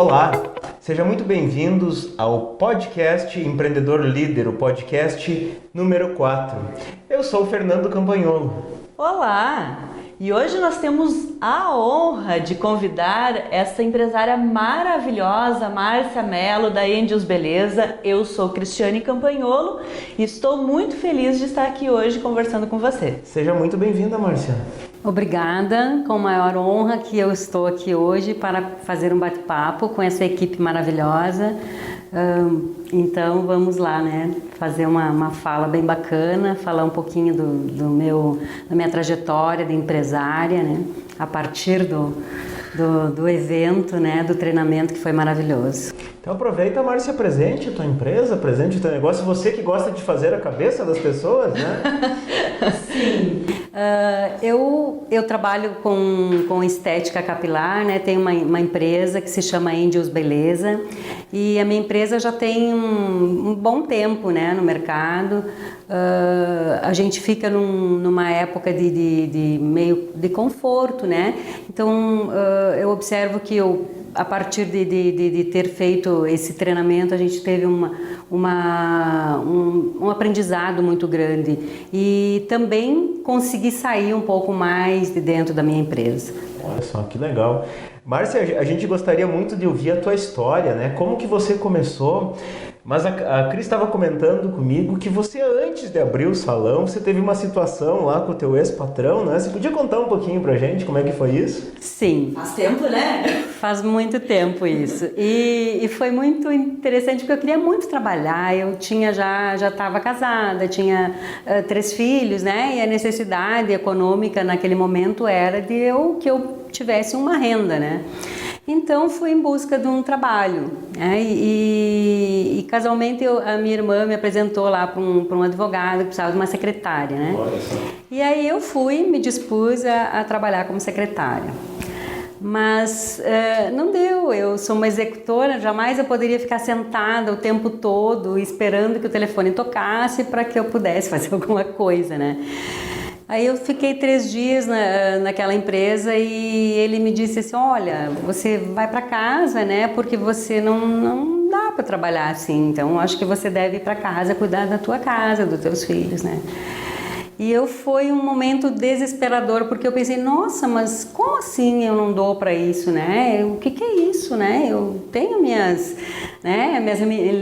Olá, sejam muito bem-vindos ao podcast Empreendedor Líder, o podcast número 4. Eu sou o Fernando Campagnolo. Olá! E hoje nós temos a honra de convidar essa empresária maravilhosa, Márcia Mello, da Angels Beleza. Eu sou Cristiane Campagnolo e estou muito feliz de estar aqui hoje conversando com você. Seja muito bem-vinda, Márcia. Obrigada, com maior honra que eu estou aqui hoje para fazer um bate-papo com essa equipe maravilhosa. Então vamos lá, né? Fazer uma fala bem bacana, falar um pouquinho da minha trajetória de empresária, né? A partir do evento, né? Do treinamento que foi maravilhoso. Então aproveita, Márcia, presente a tua empresa, presente o teu negócio, você que gosta de fazer a cabeça das pessoas, né? Sim. Eu trabalho com estética capilar, né? Tenho uma empresa que se chama Angels Beleza e a minha empresa já tem um bom tempo, né, no mercado. A gente fica numa época de meio de conforto, né? Então eu observo que a partir de ter feito esse treinamento, a gente teve um aprendizado muito grande e também consegui sair um pouco mais de dentro da minha empresa. Olha só, que legal. Márcia, a gente gostaria muito de ouvir a tua história, né? Como que você começou? Mas a Cris estava comentando comigo que você, antes de abrir o salão, você teve uma situação lá com o teu ex-patrão, né? Você podia contar um pouquinho pra gente como é que foi isso? Sim. Faz tempo, né? Faz muito tempo isso. E foi muito interessante porque eu queria muito trabalhar. Eu já estava casada, tinha 3 filhos, né? E a necessidade econômica naquele momento era que eu tivesse uma renda, né? Então fui em busca de um trabalho, né? E casualmente a minha irmã me apresentou lá para um advogado que precisava de uma secretária, né? Olha só. E aí eu me dispus a trabalhar como secretária. Mas não deu, eu sou uma executora, jamais eu poderia ficar sentada o tempo todo esperando que o telefone tocasse para que eu pudesse fazer alguma coisa, né? Aí eu fiquei 3 dias naquela empresa e ele me disse assim, olha, você vai para casa, né? Porque você não dá para trabalhar assim, então acho que você deve ir para casa cuidar da tua casa, dos teus filhos, né? E foi um momento desesperador, porque eu pensei, nossa, mas como assim eu não dou para isso, né? O que é isso, né? Eu tenho minhas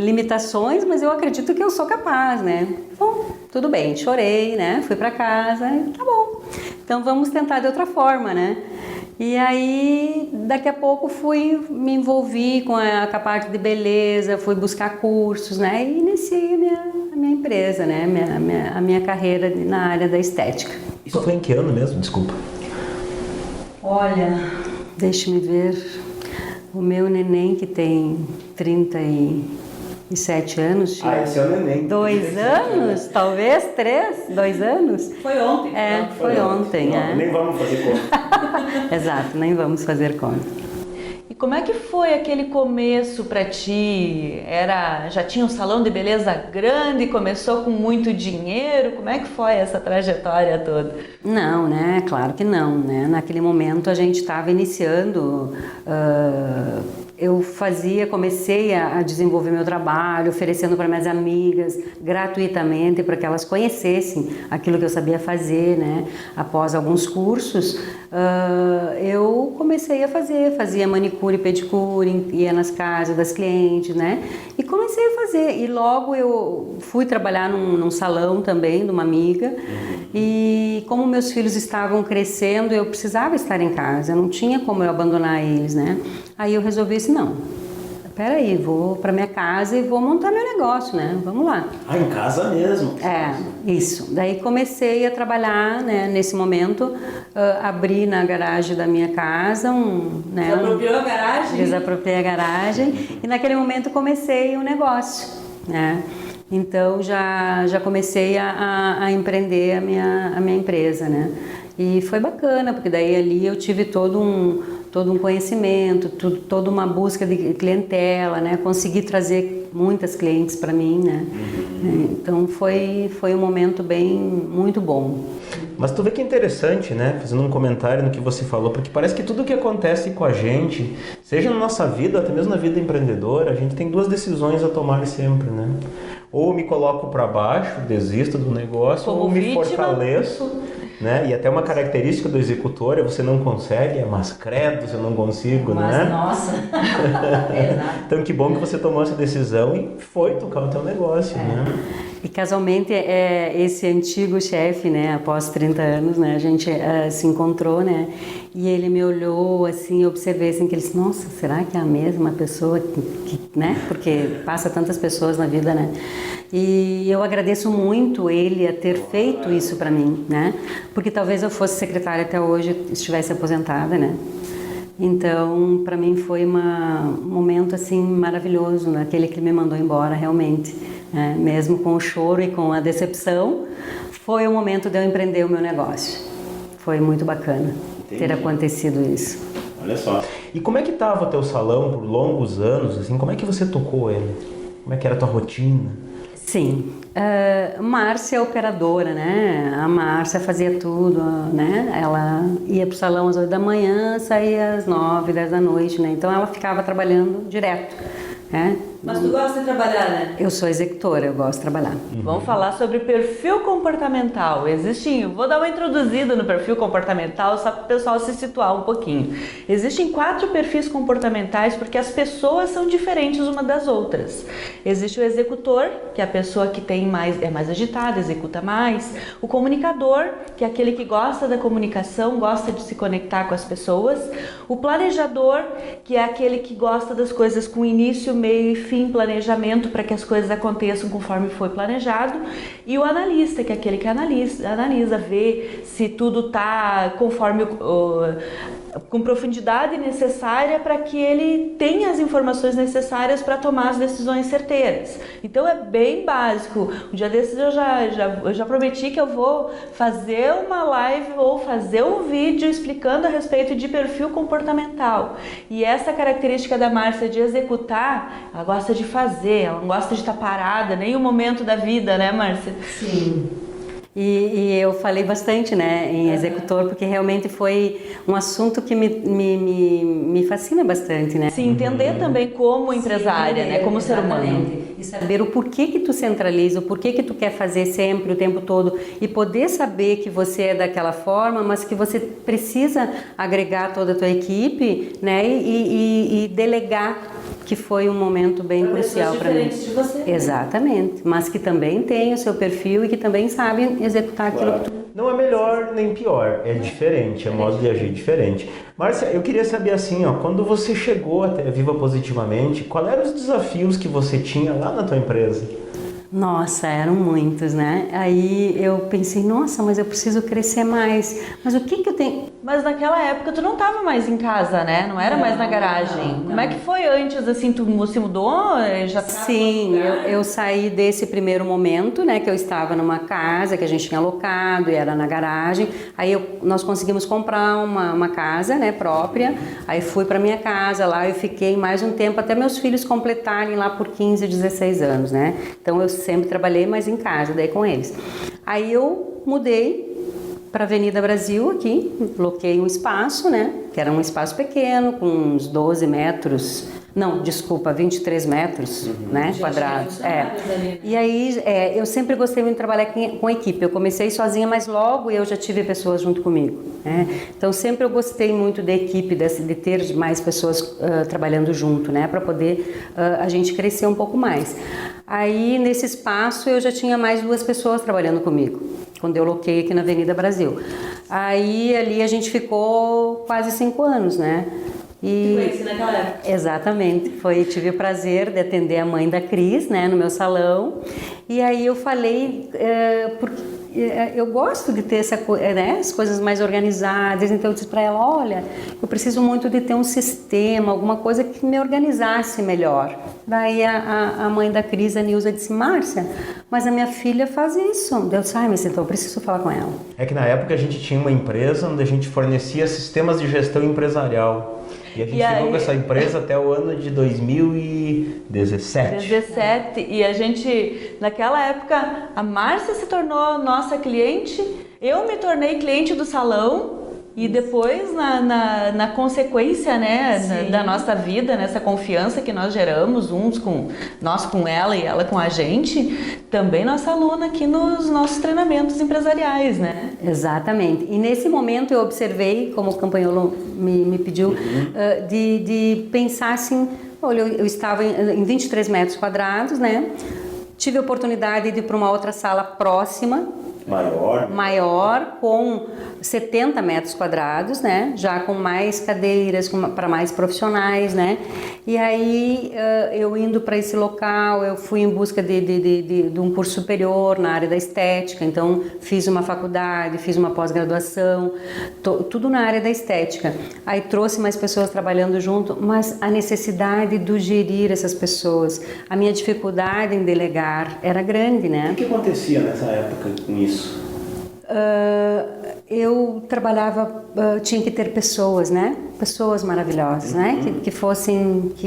limitações, mas eu acredito que eu sou capaz, né? Bom, tudo bem, chorei, né? Fui para casa, tá bom. Então vamos tentar de outra forma, né? E aí, daqui a pouco me envolvi com a parte de beleza, fui buscar cursos, né? E iniciei a minha empresa, né? A minha carreira na área da estética. Isso foi em que ano mesmo? Desculpa. Olha, deixe-me ver. O meu neném, que tem 37 anos, tinha esse é o neném. 2 anos, talvez 3, 2 anos. Foi ontem. Foi ontem. Não, nem vamos fazer conta. Exato, nem vamos fazer conta. E como é que foi aquele começo para ti? Já tinha um salão de beleza grande, começou com muito dinheiro? Como é que foi essa trajetória toda? Não, né? Claro que não, né? Naquele momento a gente estava iniciando. Eu comecei a desenvolver meu trabalho, oferecendo para minhas amigas gratuitamente para que elas conhecessem aquilo que eu sabia fazer, né? Após alguns cursos, eu comecei a fazia manicure e pedicure, ia nas casas das clientes, né? E comecei a fazer. E logo eu fui trabalhar num salão também de uma amiga. E como meus filhos estavam crescendo, eu precisava estar em casa, não tinha como eu abandonar eles, né? Aí eu resolvi assim, não, peraí, vou para minha casa e vou montar meu negócio, né? Vamos lá. Ah, em casa mesmo? Isso. Daí comecei a trabalhar, né? Nesse momento, abri na garagem da minha casa Desapropriou a garagem? Desapropriei a garagem e naquele momento comecei o negócio, né? Então já comecei a empreender a minha empresa, né? E foi bacana, porque daí ali eu tive todo todo um conhecimento, toda uma busca de clientela, né? Consegui trazer muitas clientes para mim, né? Então foi um momento muito bom. Mas tu vê que é interessante, né? Fazendo um comentário no que você falou, porque parece que tudo que acontece com a gente, seja na nossa vida, até mesmo na vida empreendedora, a gente tem duas decisões a tomar sempre, né? Ou me coloco para baixo, desisto do negócio, como ou me vítima, fortaleço, né? E até uma característica do executor é você não consegue, mas credo, eu não consigo, né? Nossa! Então que bom que você tomou essa decisão e foi tocar o teu negócio, né? E casualmente esse antigo chefe, né, após 30 anos, né, a gente se encontrou, né, e ele me olhou assim, eu observei assim que ele disse, nossa, será que é a mesma pessoa né, porque passa tantas pessoas na vida, né, e eu agradeço muito ele a ter feito isso para mim, né, porque talvez eu fosse secretária até hoje, estivesse aposentada, né. Então, para mim foi um momento assim maravilhoso, né? Aquele que me mandou embora, realmente, né? Mesmo com o choro e com a decepção, foi o momento de eu empreender o meu negócio. Foi muito bacana ter acontecido isso. Olha só. E como é que estava o teu salão por longos anos, assim? Como é que você tocou ele? Como é que era a tua rotina? Sim, Márcia é operadora, né? A Márcia fazia tudo, né? Ela ia pro salão às 8 da manhã, saía às 9, 10 da noite, né? Então ela ficava trabalhando direto, né? Mas tu gosta de trabalhar, né? Eu sou executora, eu gosto de trabalhar. Vamos falar sobre perfil comportamental. Vou dar uma introduzida no perfil comportamental só para o pessoal se situar um pouquinho. Existem 4 perfis comportamentais porque as pessoas são diferentes uma das outras. Existe o executor, que é a pessoa que é mais agitada, executa mais. O comunicador, que é aquele que gosta da comunicação, gosta de se conectar com as pessoas. O planejador, que é aquele que gosta das coisas com início, meio e fim, planejamento para que as coisas aconteçam conforme foi planejado, e o analista, que é aquele que analisa, vê se tudo está conforme com profundidade necessária para que ele tenha as informações necessárias para tomar as decisões certeiras. Então é bem básico. Um dia desses eu já prometi que eu vou fazer uma live ou fazer um vídeo explicando a respeito de perfil comportamental. E essa característica da Márcia de executar, ela gosta de fazer, ela não gosta de estar parada, nem um momento da vida, né, Márcia? Sim. E eu falei bastante, né, em executor, porque realmente foi um assunto que me fascina bastante, né? Sim, entender também como empresária, né, como ser humano. E saber o porquê que tu centraliza, o porquê que tu quer fazer sempre, o tempo todo, e poder saber que você é daquela forma, mas que você precisa agregar toda a tua equipe, né, e delegar, que foi um momento bem crucial para mim. De você, exatamente, mas que também tem o seu perfil e que também sabe executar aquilo que tu... Não é melhor nem pior, é diferente, é modo de agir diferente. Márcia, eu queria saber assim, ó, quando você chegou até a Viva Positivamente, quais eram os desafios que você tinha lá na tua empresa? Nossa, eram muitos, né? Aí eu pensei, nossa, mas eu preciso crescer mais. Mas o que eu tenho... Mas naquela época tu não estava mais em casa, né? Não era mais na garagem. Não. Como é que foi antes, assim, tu se mudou? Já Sim, eu saí desse primeiro momento, né? Que eu estava numa casa que a gente tinha alocado e era na garagem. Aí nós conseguimos comprar uma casa, né, própria. Aí fui para minha casa lá, eu fiquei mais um tempo até meus filhos completarem lá por 15, 16 anos, né? Então eu sempre trabalhei mais em casa, daí com eles. Aí eu mudei para a Avenida Brasil aqui, loquei um espaço, né, que era um espaço pequeno, com uns 12 metros, não, desculpa, 23 metros, né, quadrados. E aí, eu sempre gostei muito de trabalhar com equipe, eu comecei sozinha, mas logo eu já tive pessoas junto comigo, né, então sempre eu gostei muito da equipe, de ter mais pessoas trabalhando junto, né, para poder a gente crescer um pouco mais. Aí, nesse espaço, eu já tinha mais 2 pessoas trabalhando comigo, quando eu loquei aqui na Avenida Brasil. Aí, ali, a gente ficou quase 5 anos, né? E foi naquela época. Exatamente. Tive o prazer de atender a mãe da Cris, né, no meu salão. E aí eu falei, porque eu gosto de ter né, as coisas mais organizadas, então eu disse para ela, olha, eu preciso muito de ter um sistema, alguma coisa que me organizasse melhor. Daí a mãe da Cris, a Nilza, disse, Márcia, mas a minha filha faz isso. Eu disse, mas então eu preciso falar com ela. É que na época a gente tinha uma empresa onde a gente fornecia sistemas de gestão empresarial. E a gente ficou com essa empresa até o ano de 2017. 17. E a gente, naquela época, a Márcia se tornou nossa cliente, eu me tornei cliente do salão. E depois, na consequência, né, da nossa vida, nessa confiança que nós geramos, nós com ela e ela com a gente, também nossa aluna aqui nos nossos treinamentos empresariais, né? Exatamente. E nesse momento eu observei, como o Campanholo me pediu, de pensar assim, olha, eu estava em 23 metros quadrados, né? Tive a oportunidade de ir para uma outra sala próxima, maior, com 70 metros quadrados, né? Já com mais cadeiras, para mais profissionais, né? E aí, eu indo para esse local, eu fui em busca de um curso superior na área da estética, então fiz uma faculdade, fiz uma pós-graduação, tudo na área da estética. Aí trouxe mais pessoas trabalhando junto, mas a necessidade de gerir essas pessoas, a minha dificuldade em delegar era grande, né? O que acontecia nessa época com isso? Eu trabalhava, tinha que ter pessoas, né? Pessoas maravilhosas, né? Que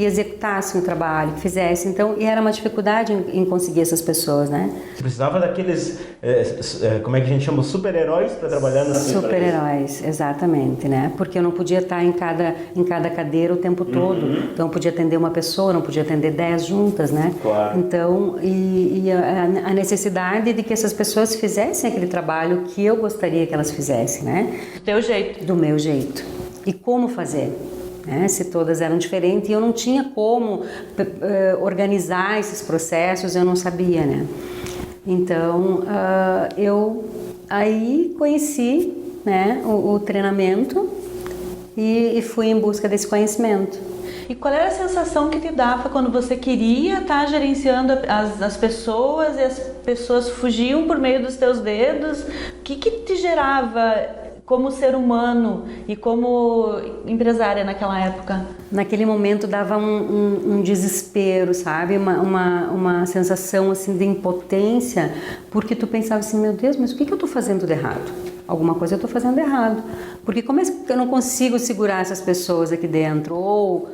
executassem o trabalho, que fizessem. Então, e era uma dificuldade em conseguir essas pessoas, né? Você precisava daqueles, como é que a gente chama, super-heróis para trabalhar na super-heróis, exatamente, né? Porque eu não podia estar em cada cadeira o tempo todo. Então, eu podia atender uma pessoa, não podia atender 10 juntas, né? Claro. Então, a necessidade de que essas pessoas fizessem aquele trabalho que eu gostaria que elas fizessem, né? Do teu jeito. Do meu jeito. E como fazer? Né? Se todas eram diferentes, e eu não tinha como organizar esses processos, eu não sabia, né? Então, eu aí conheci, né, o treinamento e fui em busca desse conhecimento. E qual era a sensação que te dava quando você queria estar gerenciando as pessoas e as pessoas fugiam por meio dos teus dedos? O que te gerava como ser humano e como empresária naquela época? Naquele momento dava um desespero, sabe? Uma sensação assim de impotência, porque tu pensava assim, meu Deus, mas o que eu estou fazendo de errado? Alguma coisa eu estou fazendo errado. Porque como é que eu não consigo segurar essas pessoas aqui dentro? Ou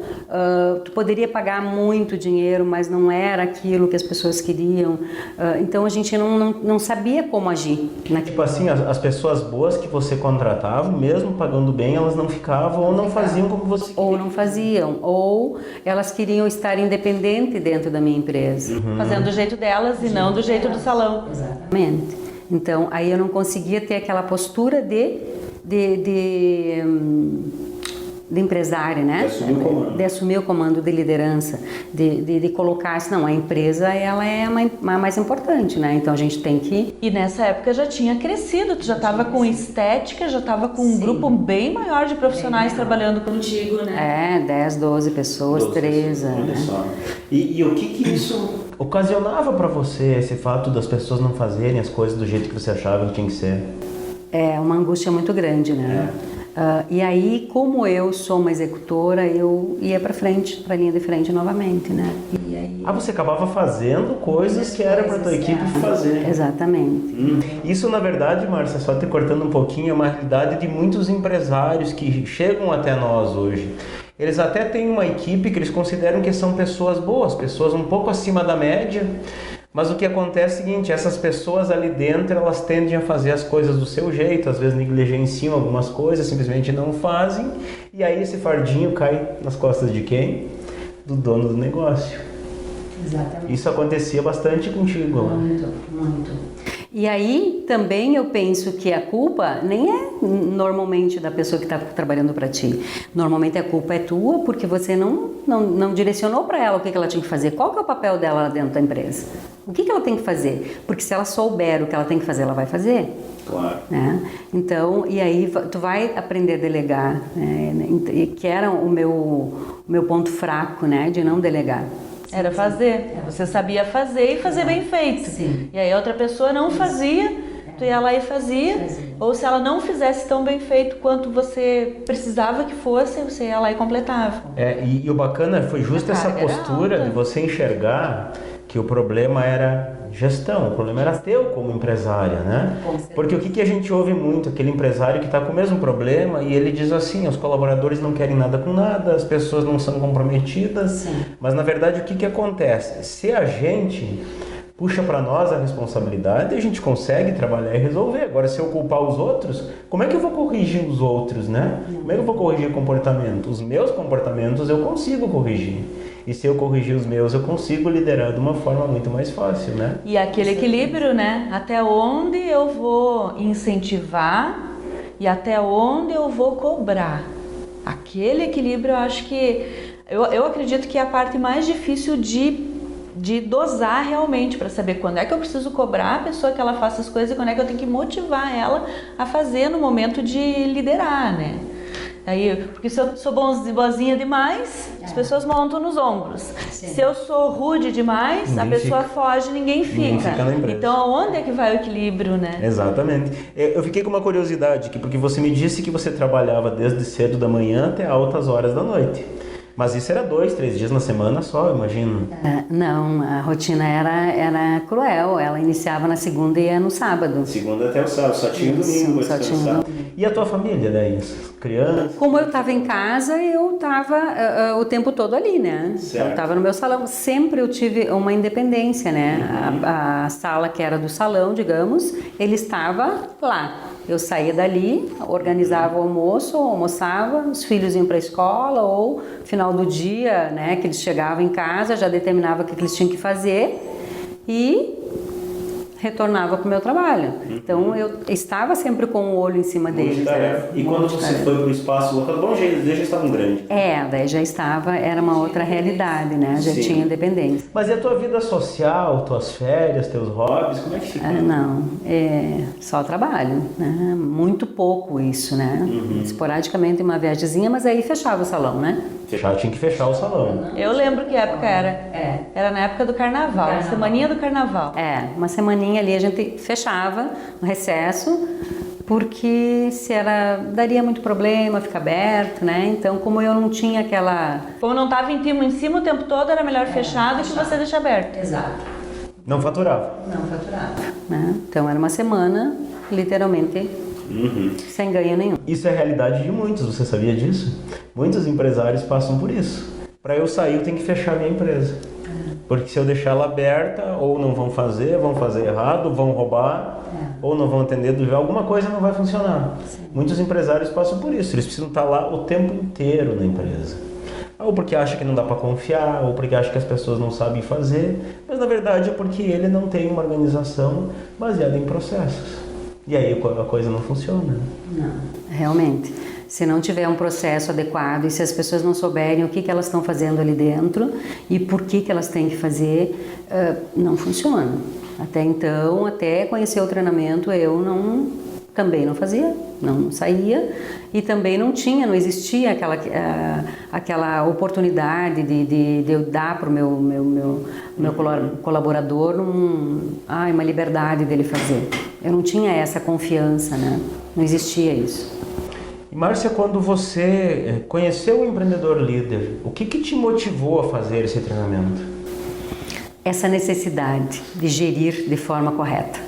tu poderia pagar muito dinheiro, mas não era aquilo que as pessoas queriam. Então a gente não sabia como agir. Tipo assim, as pessoas boas que você contratava, mesmo pagando bem, elas não ficavam ou não faziam como você queria. Ou não faziam. Ou elas queriam estar independentes dentro da minha empresa. Fazendo do jeito delas e não do jeito do salão. Exatamente. Então, aí eu não conseguia ter aquela postura de empresária, né? De assumir o comando, de liderança, de colocar assim, não, a empresa ela é a mais importante, né? Então a gente tem que... E nessa época já tinha crescido, tu já estava com estética, já estava com um grupo bem maior de profissionais trabalhando contigo, né? 10, 12 pessoas, 13, né? E o que isso ocasionava para você, esse fato das pessoas não fazerem as coisas do jeito que você achava que tinha que ser? É uma angústia muito grande, né? E aí, como eu sou uma executora, eu ia para frente, para a linha de frente novamente, né? E aí... você acabava fazendo coisas que era para tua equipe fazer. Exatamente. Isso, na verdade, Márcia, só te cortando um pouquinho, é uma realidade de muitos empresários que chegam até nós hoje. Eles até têm uma equipe que eles consideram que são pessoas boas, pessoas um pouco acima da média, mas o que acontece é o seguinte, essas pessoas ali dentro, elas tendem a fazer as coisas do seu jeito, às vezes negligenciam algumas coisas, simplesmente não fazem, e aí esse fardinho cai nas costas de quem? Do dono do negócio. Exatamente. Isso acontecia bastante contigo. Muito, muito. E aí também eu penso que a culpa nem é normalmente da pessoa que está trabalhando para ti. Normalmente a culpa é tua porque você não direcionou para ela o que ela tinha que fazer. Qual que é o papel dela lá dentro da empresa? O que ela tem que fazer? Porque se ela souber o que ela tem que fazer, ela vai fazer. Claro. Né? Então, e aí tu vai aprender a delegar, né? Que era o meu ponto fraco, né? De não delegar. Era fazer. Você sabia fazer e fazer bem feito. Sim. E aí a outra pessoa não fazia, tu ia lá e fazia. Ou se ela não fizesse tão bem feito quanto você precisava que fosse, você ia lá e completava. E o bacana foi justo essa postura de você enxergar que que o problema era gestão, o problema era teu como empresária, né? Porque o que a gente ouve muito, aquele empresário que está com o mesmo problema e ele diz assim, os colaboradores não querem nada com nada, as pessoas não são comprometidas, sim. Mas na verdade o que acontece? Se a gente puxa para nós a responsabilidade, a gente consegue trabalhar e resolver. Agora, se eu culpar os outros, como é que eu vou corrigir os outros, né? Como é que eu vou corrigir o comportamento? Os meus comportamentos eu consigo corrigir. E se eu corrigir os meus, eu consigo liderar de uma forma muito mais fácil, né? E aquele equilíbrio, né? Até onde eu vou incentivar e até onde eu vou cobrar. Aquele equilíbrio, eu acho que... Eu acredito que é a parte mais difícil de dosar realmente, para saber quando é que eu preciso cobrar a pessoa que ela faça as coisas e quando é que eu tenho que motivar ela a fazer no momento de liderar, né? Aí, porque se eu sou boazinha demais, as pessoas montam nos ombros. Sim. Se eu sou rude demais, ninguém a pessoa foge, ninguém fica na empresa. Então, onde é que vai o equilíbrio, né? Exatamente. Eu fiquei com uma curiosidade aqui, porque você me disse que você trabalhava desde cedo da manhã até altas horas da noite. Mas isso era 2, 3 dias na semana só, eu imagino. Não, a rotina era cruel. Ela iniciava na segunda e ia no sábado. Segunda até o sábado, só tinha domingo. Só tinha domingo. E a tua família daí? Crianças? Como eu estava em casa, eu estava o tempo todo ali, né? Certo. Eu estava no meu salão. Sempre eu tive uma independência, né? Uhum. A sala que era do salão, digamos, ele estava lá. Eu saía dali, organizava o almoço, almoçava, os filhos iam para a escola ou final do dia, né, que eles chegavam em casa, já determinava o que eles tinham que fazer e retornava para o meu trabalho. Então eu estava sempre com o olho em cima deles. E quando você foi para o espaço local, bom, eles já estavam grandes. Daí já estava, era uma outra realidade, né? Já tinha independência. Mas e a tua vida social, tuas férias, teus hobbies, como é que fica? Não, só trabalho, né? Muito pouco isso, né? Uhum. Esporadicamente uma viagemzinha, mas aí fechava o salão, né? Tinha que fechar o salão. Eu lembro que época era. Era na época do carnaval, semaninha do carnaval. Uma semaninha ali a gente fechava no recesso, porque daria muito problema ficar aberto, né? Então, como eu não tinha aquela... Como não estava em cima o tempo todo, era melhor fechado que você deixar aberto. Exato. Não faturava? Não faturava. Né? Então, era uma semana, literalmente... Uhum. Sem ganho nenhum. Isso é a realidade de muitos, você sabia disso? Muitos empresários passam por isso. Para eu sair, eu tenho que fechar a minha empresa. Porque se eu deixar ela aberta, ou não vão fazer errado, vão roubar, ou não vão atender do jeito, alguma coisa não vai funcionar. Sim. Muitos empresários passam por isso, eles precisam estar lá o tempo inteiro na empresa. Ou porque acha que não dá para confiar, ou porque acha que as pessoas não sabem fazer, mas na verdade é porque ele não tem uma organização baseada em processos. E aí a coisa não funciona. Não, realmente. Se não tiver um processo adequado e se as pessoas não souberem o que elas estão fazendo ali dentro e por que elas têm que fazer, não funciona. Até então, até conhecer o treinamento, eu também não fazia, não saía e também não existia aquela oportunidade de eu dar para o meu colaborador uma liberdade dele fazer. Eu não tinha essa confiança, né? Não existia isso. E Márcia, quando você conheceu o Empreendedor Líder, o que te motivou a fazer esse treinamento? Essa necessidade de gerir de forma correta.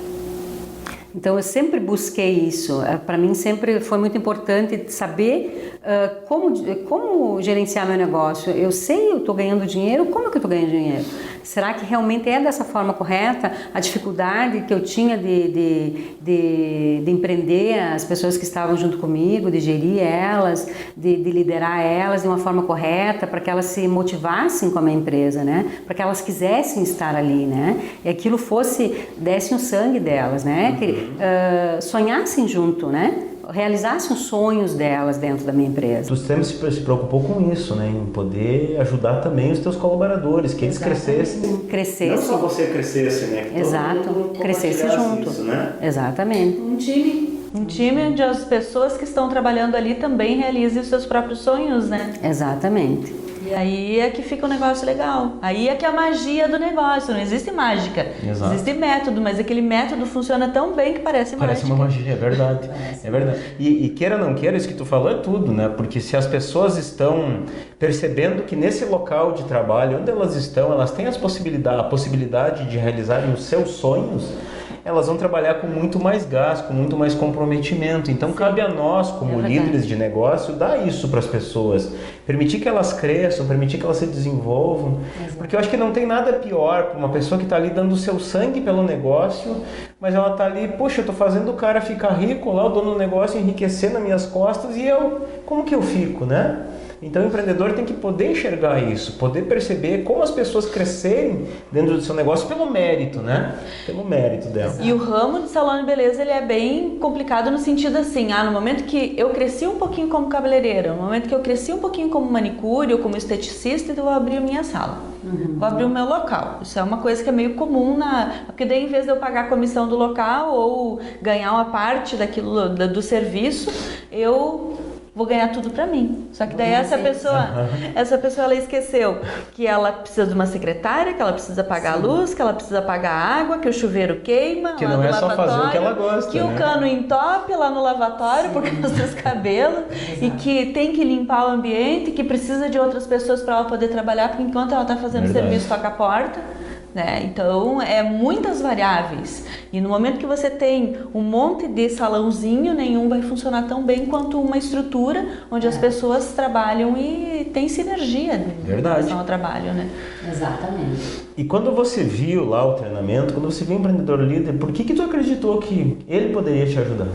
Então eu sempre busquei isso. Para mim sempre foi muito importante saber como gerenciar meu negócio. Eu sei, eu estou ganhando dinheiro, como que eu estou ganhando dinheiro? Será que realmente é dessa forma correta? A dificuldade que eu tinha de empreender as pessoas que estavam junto comigo, de gerir elas, de liderar elas de uma forma correta, para que elas se motivassem com a minha empresa, né? Para que elas quisessem estar ali, né? E aquilo desse o sangue delas, né? Que sonhassem junto, né? Realizassem os sonhos delas dentro da minha empresa. Tu sempre se preocupou com isso, né? Em poder ajudar também os teus colaboradores, que eles crescessem. Não só você crescesse, né? Que exato, crescesse junto. Isso, né? Exatamente. Um time onde as pessoas que estão trabalhando ali também realizem os seus próprios sonhos, né? Exatamente. E aí é que fica um negócio legal. Aí é que é a magia do negócio. Não existe mágica. Exato. Existe método, mas aquele método funciona tão bem que parece mágica. Parece uma magia, é verdade. É verdade. E queira ou não queira, isso que tu falou é tudo, né? Porque se as pessoas estão percebendo que nesse local de trabalho, onde elas estão, elas têm a possibilidade de realizarem os seus sonhos, elas vão trabalhar com muito mais gás, com muito mais comprometimento. Então, cabe a nós, como líderes de negócio, dar isso para as pessoas. Permitir que elas cresçam, permitir que elas se desenvolvam. Porque eu acho que não tem nada pior para uma pessoa que está ali dando o seu sangue pelo negócio, mas ela está ali, poxa, eu estou fazendo o cara ficar rico, lá o dono do negócio enriquecer nas minhas costas e eu, como que eu fico, né? Então o empreendedor tem que poder enxergar isso, poder perceber como as pessoas crescerem dentro do seu negócio pelo mérito, né? Pelo mérito dela. E o ramo de salão de beleza, ele é bem complicado no sentido assim, no momento que eu cresci um pouquinho como cabeleireira, no momento que eu cresci um pouquinho como manicure ou como esteticista, então eu vou abrir a minha sala. Vou abrir o meu local. Isso é uma coisa que é meio comum, porque daí em vez de eu pagar a comissão do local ou ganhar uma parte daquilo do serviço, eu vou ganhar tudo pra mim. Só que daí essa pessoa ela esqueceu que ela precisa de uma secretária, que ela precisa pagar a luz, que ela precisa pagar a água, que o chuveiro queima, que não é só fazer o que ela gosta, que o cano entope lá no lavatório por causa dos cabelos e que tem que limpar o ambiente, que precisa de outras pessoas para ela poder trabalhar, porque enquanto ela está fazendo o serviço, toca a porta. Né? Então, é muitas variáveis. E no momento que você tem um monte de salãozinho, nenhum vai funcionar tão bem quanto uma estrutura onde as pessoas trabalham e tem sinergia em relação ao trabalho, né? Exatamente. E quando você viu lá o treinamento, quando você viu o empreendedor líder, por que tu acreditou que ele poderia te ajudar?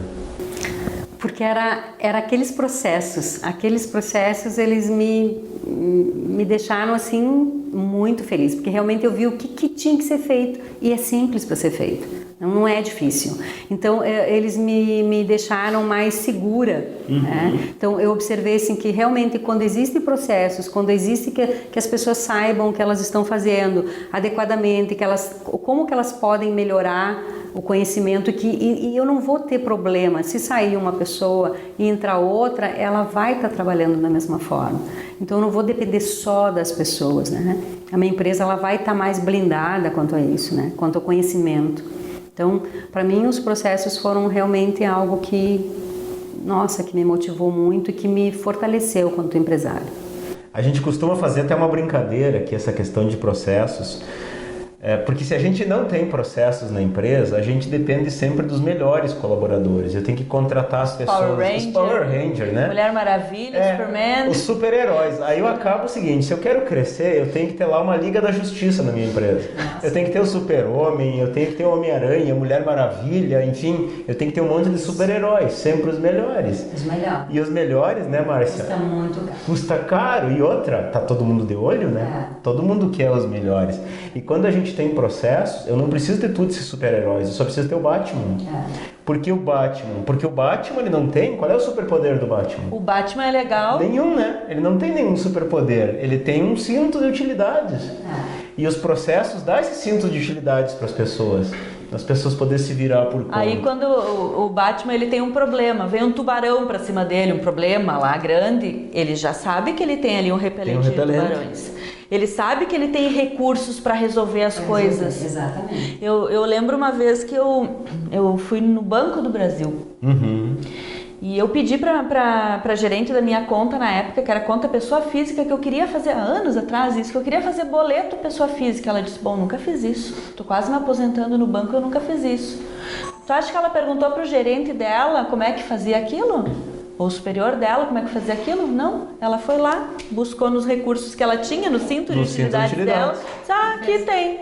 Porque era aqueles processos eles me deixaram assim muito feliz, porque realmente eu vi o que tinha que ser feito e é simples para ser feito, não é difícil. Então eles me deixaram mais segura, né? Então eu observei assim que realmente quando existem processos, quando existe que as pessoas saibam o que elas estão fazendo adequadamente, como que elas podem melhorar o conhecimento, e eu não vou ter problema se sair uma pessoa e entrar outra, ela vai estar trabalhando da mesma forma. Então eu não vou depender só das pessoas, né? A minha empresa ela vai estar mais blindada quanto a isso, né? Quanto ao conhecimento. Então, para mim os processos foram realmente algo que me motivou muito e que me fortaleceu quanto empresário. A gente costuma fazer até uma brincadeira aqui, essa questão de processos. Porque se a gente não tem processos na empresa, a gente depende sempre dos melhores colaboradores. Eu tenho que contratar as pessoas, os Power Ranger, né? Mulher Maravilha, Superman. Os super-heróis. Aí eu acabo o seguinte, se eu quero crescer, eu tenho que ter lá uma Liga da Justiça na minha empresa. Nossa. Eu tenho que ter o Super-Homem, eu tenho que ter o Homem-Aranha, Mulher Maravilha, enfim, eu tenho que ter um monte de super-heróis, sempre os melhores. Os melhores. E os melhores, né, Márcia? Custa muito caro. Custa caro. E outra, tá todo mundo de olho, né? Todo mundo quer os melhores. E quando a gente tem processos, eu não preciso ter tudo esses super-heróis, eu só preciso ter o Batman. Porque o Batman ele não tem, qual é o superpoder do Batman? O Batman é legal. Nenhum, né? Ele não tem nenhum superpoder, ele tem um cinto de utilidades. E os processos dão esse cinto de utilidades para as pessoas poderem se virar por conta. Aí quando o Batman ele tem um problema, vem um tubarão para cima dele, um problema lá grande, ele já sabe que ele tem ali um repelente de tubarões. Ele sabe que ele tem recursos para resolver as coisas. Exatamente. Eu lembro uma vez que eu fui no Banco do Brasil. E eu pedi para gerente da minha conta na época, que era conta pessoa física, que eu queria fazer há anos atrás isso, que eu queria fazer boleto pessoa física. Ela disse, bom, nunca fiz isso. Tô quase me aposentando no banco, eu nunca fiz isso. Tu acha que ela perguntou pro gerente dela como é que fazia aquilo? Ou o superior dela, como é que fazia aquilo? Não, ela foi lá, buscou nos recursos que ela tinha, no cinto de utilidade dela.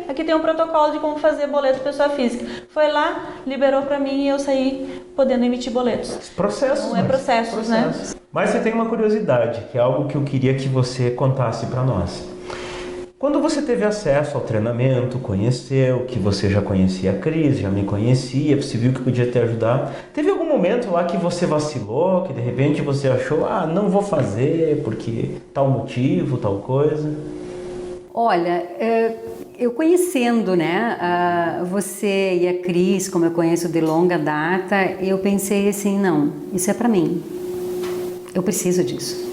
Aqui tem um protocolo de como fazer boleto pessoa física. Foi lá, liberou para mim e eu saí podendo emitir boletos. Processos. Não é processos, né? Mas você tem uma curiosidade, que é algo que eu queria que você contasse para nós. Quando você teve acesso ao treinamento, conheceu, que você já conhecia a Cris, já me conhecia, você viu que podia te ajudar, teve algum momento lá que você vacilou, que de repente você achou, não vou fazer porque tal motivo, tal coisa? Olha, eu conhecendo, né, você e a Cris, como eu conheço de longa data, eu pensei assim, não, isso é para mim, eu preciso disso.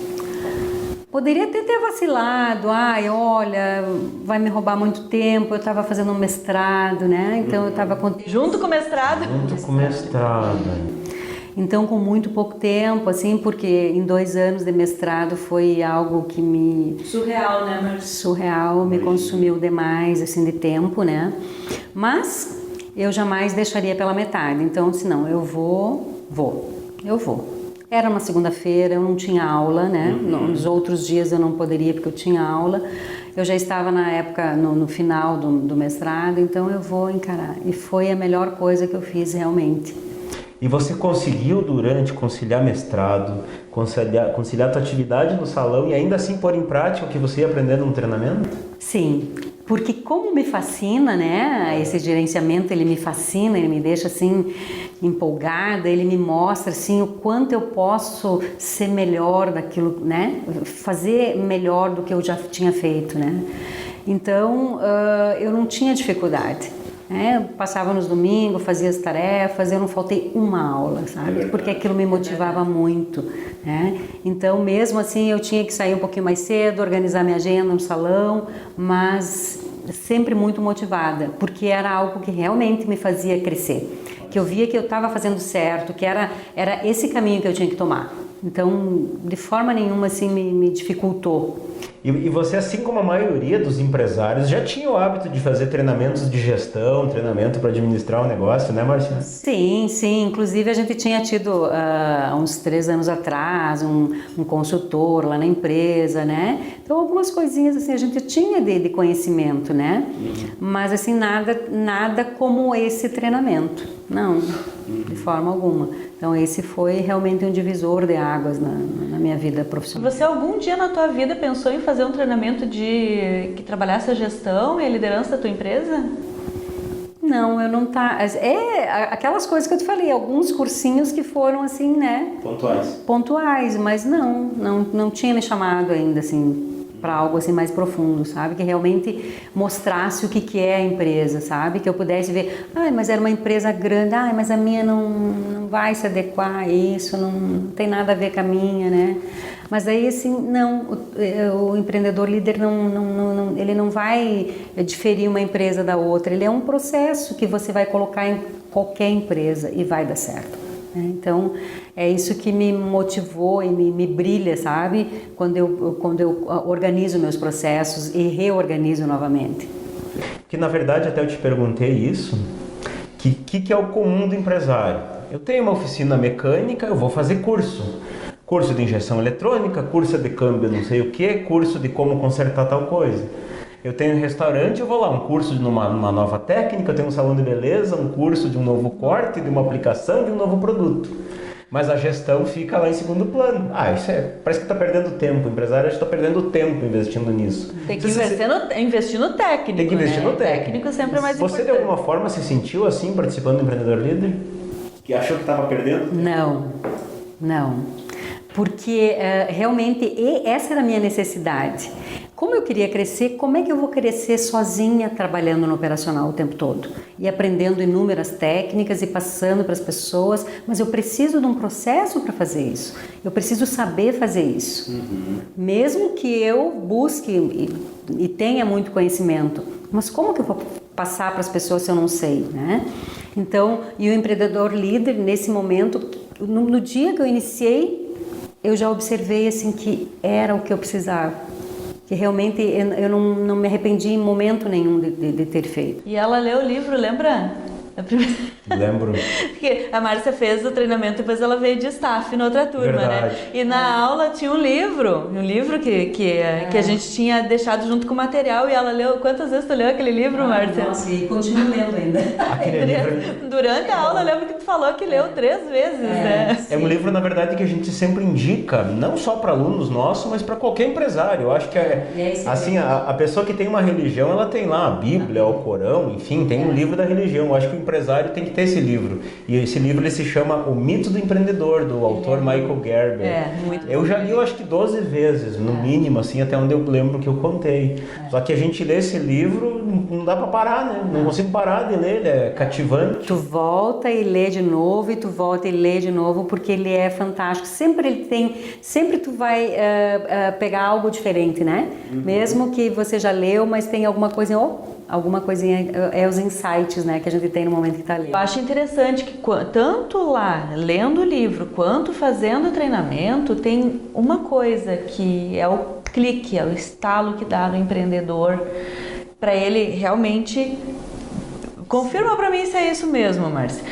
Poderia até ter vacilado, ai, olha, vai me roubar muito tempo, eu estava fazendo um mestrado, né? Então eu estava... Junto com o mestrado? Junto com o mestrado. Então, com muito pouco tempo, assim, porque em 2 anos de mestrado foi algo que me... Surreal, né, Marcia? Surreal, me consumiu demais, assim, de tempo, né? Mas eu jamais deixaria pela metade. Então, se não, eu vou. Era uma segunda-feira, eu não tinha aula, né? Nos outros dias eu não poderia porque eu tinha aula. Eu já estava na época, no final do mestrado, então eu vou encarar. E foi a melhor coisa que eu fiz realmente. E você conseguiu, durante, conciliar mestrado, conciliar a tua atividade no salão e ainda assim pôr em prática o que você ia aprendendo no treinamento? Sim, porque como me fascina, né, esse gerenciamento, ele me fascina, ele me deixa assim empolgada, ele me mostra assim o quanto eu posso ser melhor daquilo, né, fazer melhor do que eu já tinha feito, né. Então, eu não tinha dificuldade. Eu passava nos domingos, fazia as tarefas, eu não faltei uma aula, sabe? Porque aquilo me motivava muito, né? Então, mesmo assim, eu tinha que sair um pouquinho mais cedo, organizar minha agenda no salão, mas sempre muito motivada, porque era algo que realmente me fazia crescer, que eu via que eu estava fazendo certo, que era esse caminho que eu tinha que tomar. Então, de forma nenhuma, assim, me dificultou. E você, assim como a maioria dos empresários, já tinha o hábito de fazer treinamentos de gestão, treinamento para administrar o negócio, né, Marcia? Sim. Inclusive, a gente tinha tido, uns 3 anos atrás, um consultor lá na empresa, né? Então, algumas coisinhas, assim, a gente tinha de conhecimento, né? Mas, assim, nada como esse treinamento. Não, de forma alguma. Então, esse foi realmente um divisor de águas na minha vida profissional. Você algum dia na tua vida pensou em fazer um treinamento que trabalhasse a gestão e a liderança da tua empresa? Não, eu não aquelas coisas que eu te falei, alguns cursinhos que foram assim, né? Pontuais, mas não tinha me chamado ainda, assim, para algo assim mais profundo, sabe? Que realmente mostrasse o que é a empresa, sabe? Que eu pudesse ver, mas era uma empresa grande, mas a minha não vai se adequar a isso, não tem nada a ver com a minha, né? Mas aí, assim, o empreendedor líder ele não vai diferir uma empresa da outra, ele é um processo que você vai colocar em qualquer empresa e vai dar certo. Então, é isso que me motivou e me brilha, sabe? Quando eu organizo meus processos e reorganizo novamente. Que, na verdade, até eu te perguntei isso, que é o comum do empresário? Eu tenho uma oficina mecânica, eu vou fazer curso de injeção eletrônica, curso de câmbio não sei o que, curso de como consertar tal coisa. Eu tenho um restaurante, eu vou lá, um curso de uma nova técnica, eu tenho um salão de beleza, um curso de um novo corte, de uma aplicação, de um novo produto. Mas a gestão fica lá em segundo plano. Isso parece que está perdendo tempo, o empresário está perdendo tempo investindo nisso. Tem que investir no técnico. Tem que investir no técnico. O técnico sempre é mais importante. Você de alguma forma se sentiu assim participando do Empreendedor Líder? Que achou que estava perdendo? Não. Porque realmente essa era a minha necessidade. Como eu queria crescer, como é que eu vou crescer sozinha trabalhando no operacional o tempo todo? E aprendendo inúmeras técnicas e passando para as pessoas, mas eu preciso de um processo para fazer isso. Eu preciso saber fazer isso. Mesmo que eu busque e tenha muito conhecimento, mas como que eu vou passar para as pessoas se eu não sei, né? Então, e o empreendedor líder, nesse momento, no dia que eu iniciei, eu já observei assim que era o que eu precisava. Que realmente eu não me arrependi em momento nenhum de ter feito. E ela leu o livro, lembra? Lembro. Porque a Márcia fez o treinamento, depois ela veio de staff na outra turma, Verdade. né? E na aula tinha um livro que a gente tinha deixado junto com o material e ela leu. Quantas vezes tu leu aquele livro, Márcia? Nossa, e continuo lendo ainda. Aquele livro... Durante a aula, eu lembro que tu falou que leu 3 vezes, né? É um livro, na verdade, que a gente sempre indica, não só para alunos nossos, mas para qualquer empresário. Eu acho que a pessoa que tem uma religião, ela tem lá a Bíblia, o Corão, enfim, tem um livro da religião. Eu acho que o empresário tem que ter esse livro. E esse livro ele se chama O Mito do Empreendedor, do autor Michael Gerber. Muito eu já li, eu acho que 12 vezes, no mínimo, assim, até onde eu lembro que eu contei. Só que a gente lê esse livro, não dá para parar, né? Não consigo parar de ler, ele é cativante. Tu volta e lê de novo, e tu volta e lê de novo, porque ele é fantástico. Sempre tu vai pegar algo diferente, né? Mesmo que você já leu, mas tem alguma coisinha, os insights, né, que a gente tem no momento que está lendo. Eu acho interessante que tanto lá, lendo o livro, quanto fazendo o treinamento, tem uma coisa que é o clique, é o estalo que dá no empreendedor, para ele realmente... Confirma para mim se é isso mesmo, Márcia.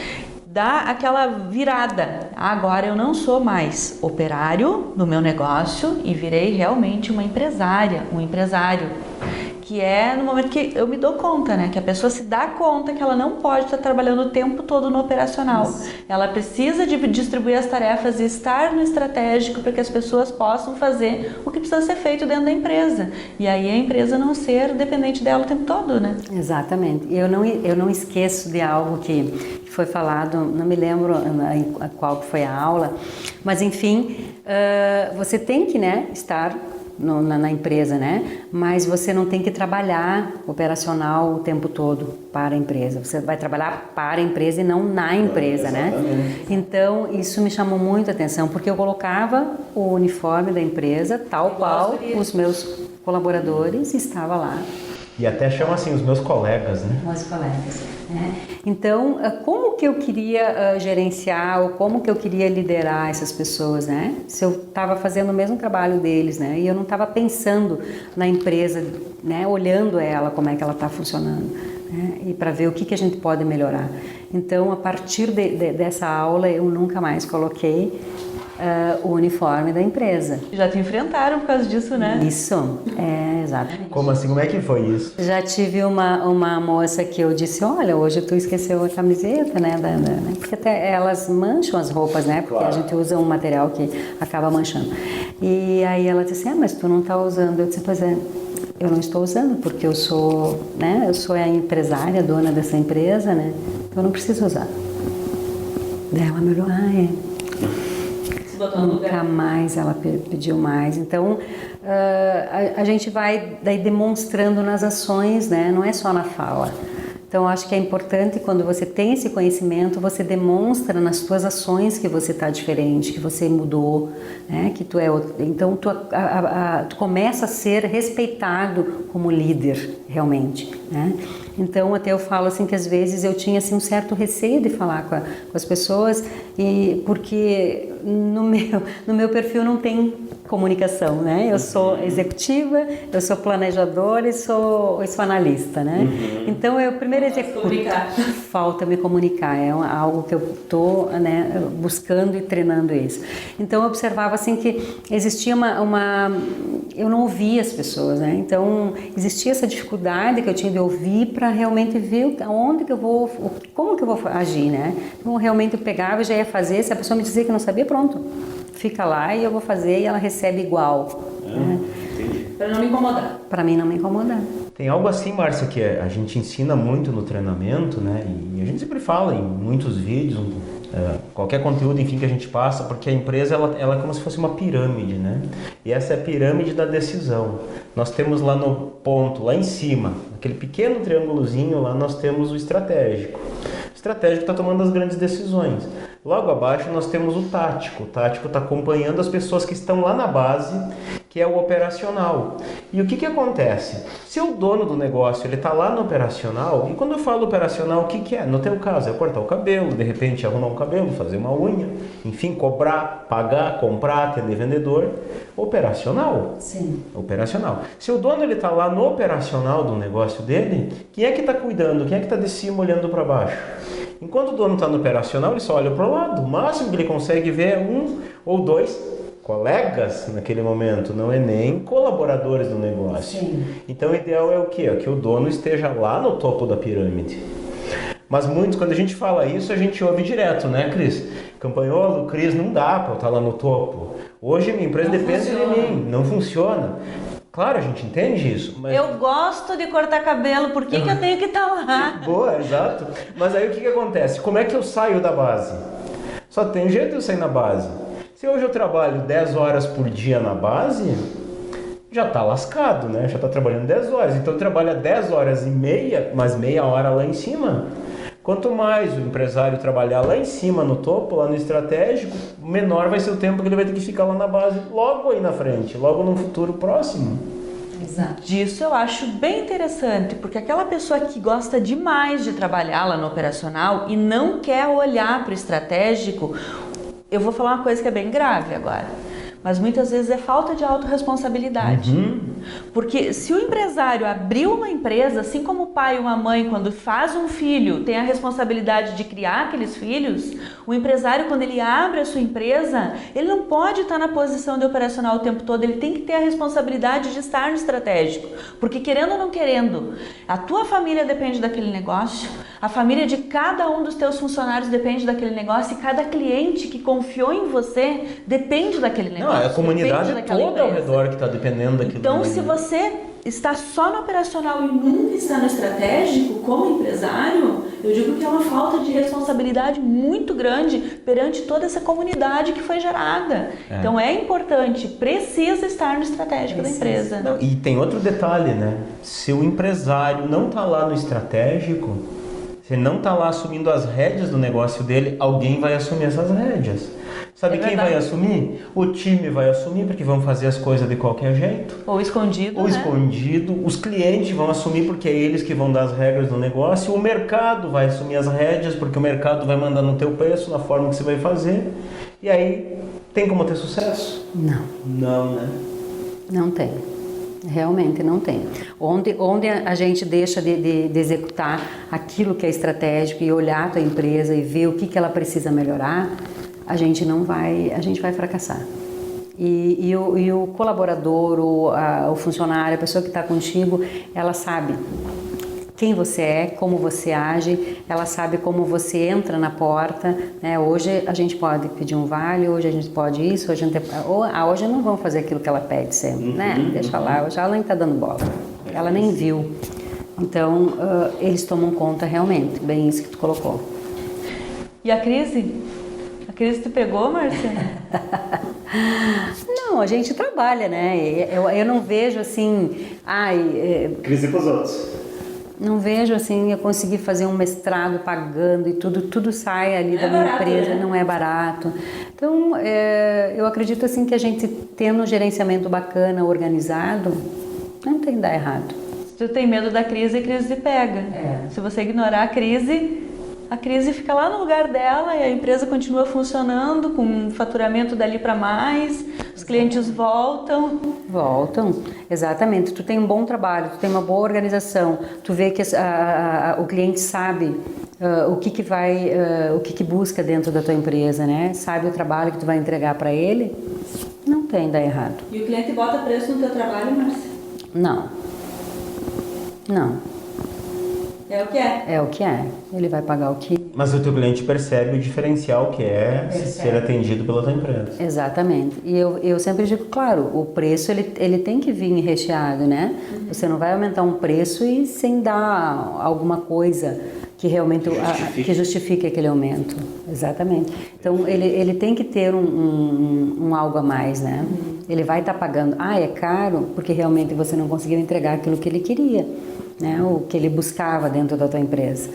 Dá aquela virada. Agora eu não sou mais operário no meu negócio e virei realmente uma empresária, um empresário. Que é no momento que eu me dou conta, né? Que a pessoa se dá conta que ela não pode estar trabalhando o tempo todo no operacional. Isso. Ela precisa de distribuir as tarefas e estar no estratégico para que as pessoas possam fazer o que precisa ser feito dentro da empresa. E aí a empresa não ser dependente dela o tempo todo, né? Exatamente. Eu não esqueço de algo que foi falado, não me lembro qual que foi a aula, mas enfim, você tem que, né, estar na empresa, né? Mas você não tem que trabalhar operacional o tempo todo para a empresa. Você vai trabalhar para a empresa e não na empresa, né? Então, isso me chamou muito a atenção, porque eu colocava o uniforme da empresa, tal qual os meus colaboradores, estava lá. E até chama assim os meus colegas, né? Meus colegas. Então, como que eu queria gerenciar ou como que eu queria liderar essas pessoas, né? Se eu estava fazendo o mesmo trabalho deles, né? E eu não estava pensando na empresa, né? Olhando ela, como é que ela está funcionando, né? E para ver o que a gente pode melhorar. Então, a partir dessa aula, eu nunca mais coloquei o uniforme da empresa. Já te enfrentaram por causa disso, né? Isso, exatamente. Como assim? Como é que foi isso? Já tive uma moça que eu disse, olha, hoje tu esqueceu a camiseta, né? Porque até elas mancham as roupas, né? Porque a gente usa um material que acaba manchando. E aí ela disse, mas tu não tá usando. Eu disse, pois é, eu não estou usando porque eu sou, né? Eu sou a empresária, dona dessa empresa, né? Então eu não preciso usar. Daí ela me olhou, nunca mais ela pediu mais. Então a gente vai daí demonstrando nas ações, né? Não é só na fala. Então acho que é importante, quando você tem esse conhecimento, você demonstra nas suas ações que você está diferente, que você mudou, né? Que tu é outro. Então tu começa a ser respeitado como líder realmente, né? Então até eu falo assim que às vezes eu tinha assim um certo receio de falar com as pessoas, porque no meu perfil não tem comunicação, né? Eu sou executiva, eu sou planejadora e sou analista, né? Então eu primeiro falta me comunicar, é algo que eu estou, né, buscando e treinando isso. Então eu observava assim que existia eu não ouvia as pessoas, né? Então existia essa dificuldade que eu tinha de ouvir para realmente ver aonde que eu vou, como que eu vou agir, né? Então realmente eu pegava e já ia fazer, se a pessoa me dizia que não sabia, pronto, fica lá e eu vou fazer e ela recebe igual. Né? Para não me incomodar. Para mim não me incomodar. Tem algo assim, Márcia, que a gente ensina muito no treinamento, né? E a gente sempre fala em muitos vídeos, qualquer conteúdo, enfim, que a gente passa, porque a empresa ela é como se fosse uma pirâmide, né? E essa é a pirâmide da decisão. Nós temos lá no ponto, lá em cima, aquele pequeno triângulozinho, lá nós temos o estratégico. O estratégico está tomando as grandes decisões. Logo abaixo nós temos o tático. O tático está acompanhando as pessoas que estão lá na base, que é o operacional. E o que acontece? Se o dono do negócio está lá no operacional, e quando eu falo operacional, o que é? No teu caso, é cortar o cabelo, de repente arrumar um cabelo, fazer uma unha, enfim, cobrar, pagar, comprar, atender vendedor. Operacional. Sim. Operacional. Se o dono está lá no operacional do negócio dele, quem é que está cuidando? Quem é que está de cima olhando para baixo? Enquanto o dono está no operacional, ele só olha para o lado. O máximo que ele consegue ver é um ou dois colegas naquele momento, não é nem colaboradores do negócio. Sim. Então o ideal é o quê? É que o dono esteja lá no topo da pirâmide. Mas quando a gente fala isso, a gente ouve direto, né, Cris? Campanholo, Cris, não dá para eu estar lá no topo. Hoje minha empresa depende de mim, não funciona. Claro, a gente entende isso. Mas... Eu gosto de cortar cabelo, por que eu tenho que estar lá? Boa, exato. Mas aí o que acontece? Como é que eu saio da base? Só tem um jeito de eu sair na base. Se hoje eu trabalho 10 horas por dia na base, já tá lascado, né? Já tá trabalhando 10 horas. Então trabalha 10 horas e meia, mais meia hora lá em cima. Quanto mais o empresário trabalhar lá em cima, no topo, lá no estratégico, menor vai ser o tempo que ele vai ter que ficar lá na base, logo aí na frente, logo num futuro próximo. Exato. Disso eu acho bem interessante, porque aquela pessoa que gosta demais de trabalhar lá no operacional e não quer olhar para o estratégico, eu vou falar uma coisa que é bem grave agora. Mas muitas vezes é falta de autorresponsabilidade. Porque se o empresário abriu uma empresa, assim como o pai ou uma mãe, quando faz um filho, tem a responsabilidade de criar aqueles filhos, o empresário, quando ele abre a sua empresa, ele não pode estar na posição de operacional o tempo todo, ele tem que ter a responsabilidade de estar no estratégico. Porque querendo ou não querendo, a tua família depende daquele negócio, a família de cada um dos teus funcionários depende daquele negócio e cada cliente que confiou em você depende daquele negócio. Não, é a comunidade toda ao redor que está dependendo daquilo. Então, se você está só no operacional e nunca está no estratégico, como empresário, eu digo que é uma falta de responsabilidade muito grande perante toda essa comunidade que foi gerada. Então, é importante, precisa estar no estratégico da empresa. Não, e tem outro detalhe, né? Se o empresário não está lá no estratégico, se ele não está lá assumindo as rédeas do negócio dele, alguém vai assumir essas rédeas. Sabe quem vai assumir? O time vai assumir, porque vão fazer as coisas de qualquer jeito. Ou escondido, Ou escondido. Os clientes vão assumir, porque é eles que vão dar as regras do negócio. O mercado vai assumir as rédeas, porque o mercado vai mandar no teu preço, na forma que você vai fazer. E aí, tem como ter sucesso? Não. Não, né? Não tem. Realmente não tem. Onde a gente deixa de executar aquilo que é estratégico e olhar a tua empresa e ver o que ela precisa melhorar, a gente vai fracassar. E o colaborador, o funcionário, a pessoa que está contigo, ela sabe quem você é, como você age, ela sabe como você entra na porta, né? Hoje a gente pode pedir um vale, hoje a gente pode isso, hoje não vamos fazer aquilo que ela pede sempre, né? Deixa lá, hoje ela nem está dando bola, ela nem viu. Então, eles tomam conta realmente, bem isso que tu colocou. E a crise? A crise te pegou, Márcia? Não, a gente trabalha, né? Eu não vejo assim... Crise para os outros. Não vejo assim, eu conseguir fazer um mestrado pagando e tudo sai ali da minha empresa, não é barato. Então, eu acredito assim que a gente tendo um gerenciamento bacana, organizado, não tem que dar errado. Se tu tem medo da crise, a crise te pega. Se você ignorar a crise fica lá no lugar dela e a empresa continua funcionando com faturamento dali para mais, os clientes voltam. Voltam, exatamente. Tu tem um bom trabalho, tu tem uma boa organização, tu vê que o cliente sabe o que busca dentro da tua empresa, né? Sabe o trabalho que tu vai entregar para ele, não tem dar errado. E o cliente bota preço no teu trabalho, Márcia? Não. É o que é? É o que é. Ele vai pagar o que... Mas o teu cliente percebe o diferencial que é ser atendido pela tua empresa. Exatamente. E eu sempre digo, claro, o preço ele tem que vir recheado, né? Você não vai aumentar um preço e sem dar alguma coisa que realmente que justifique aquele aumento. Exatamente. Então, ele tem que ter um algo a mais, né? Ele vai estar pagando. É caro porque realmente você não conseguiu entregar aquilo que ele queria, né? O que ele buscava dentro da tua empresa.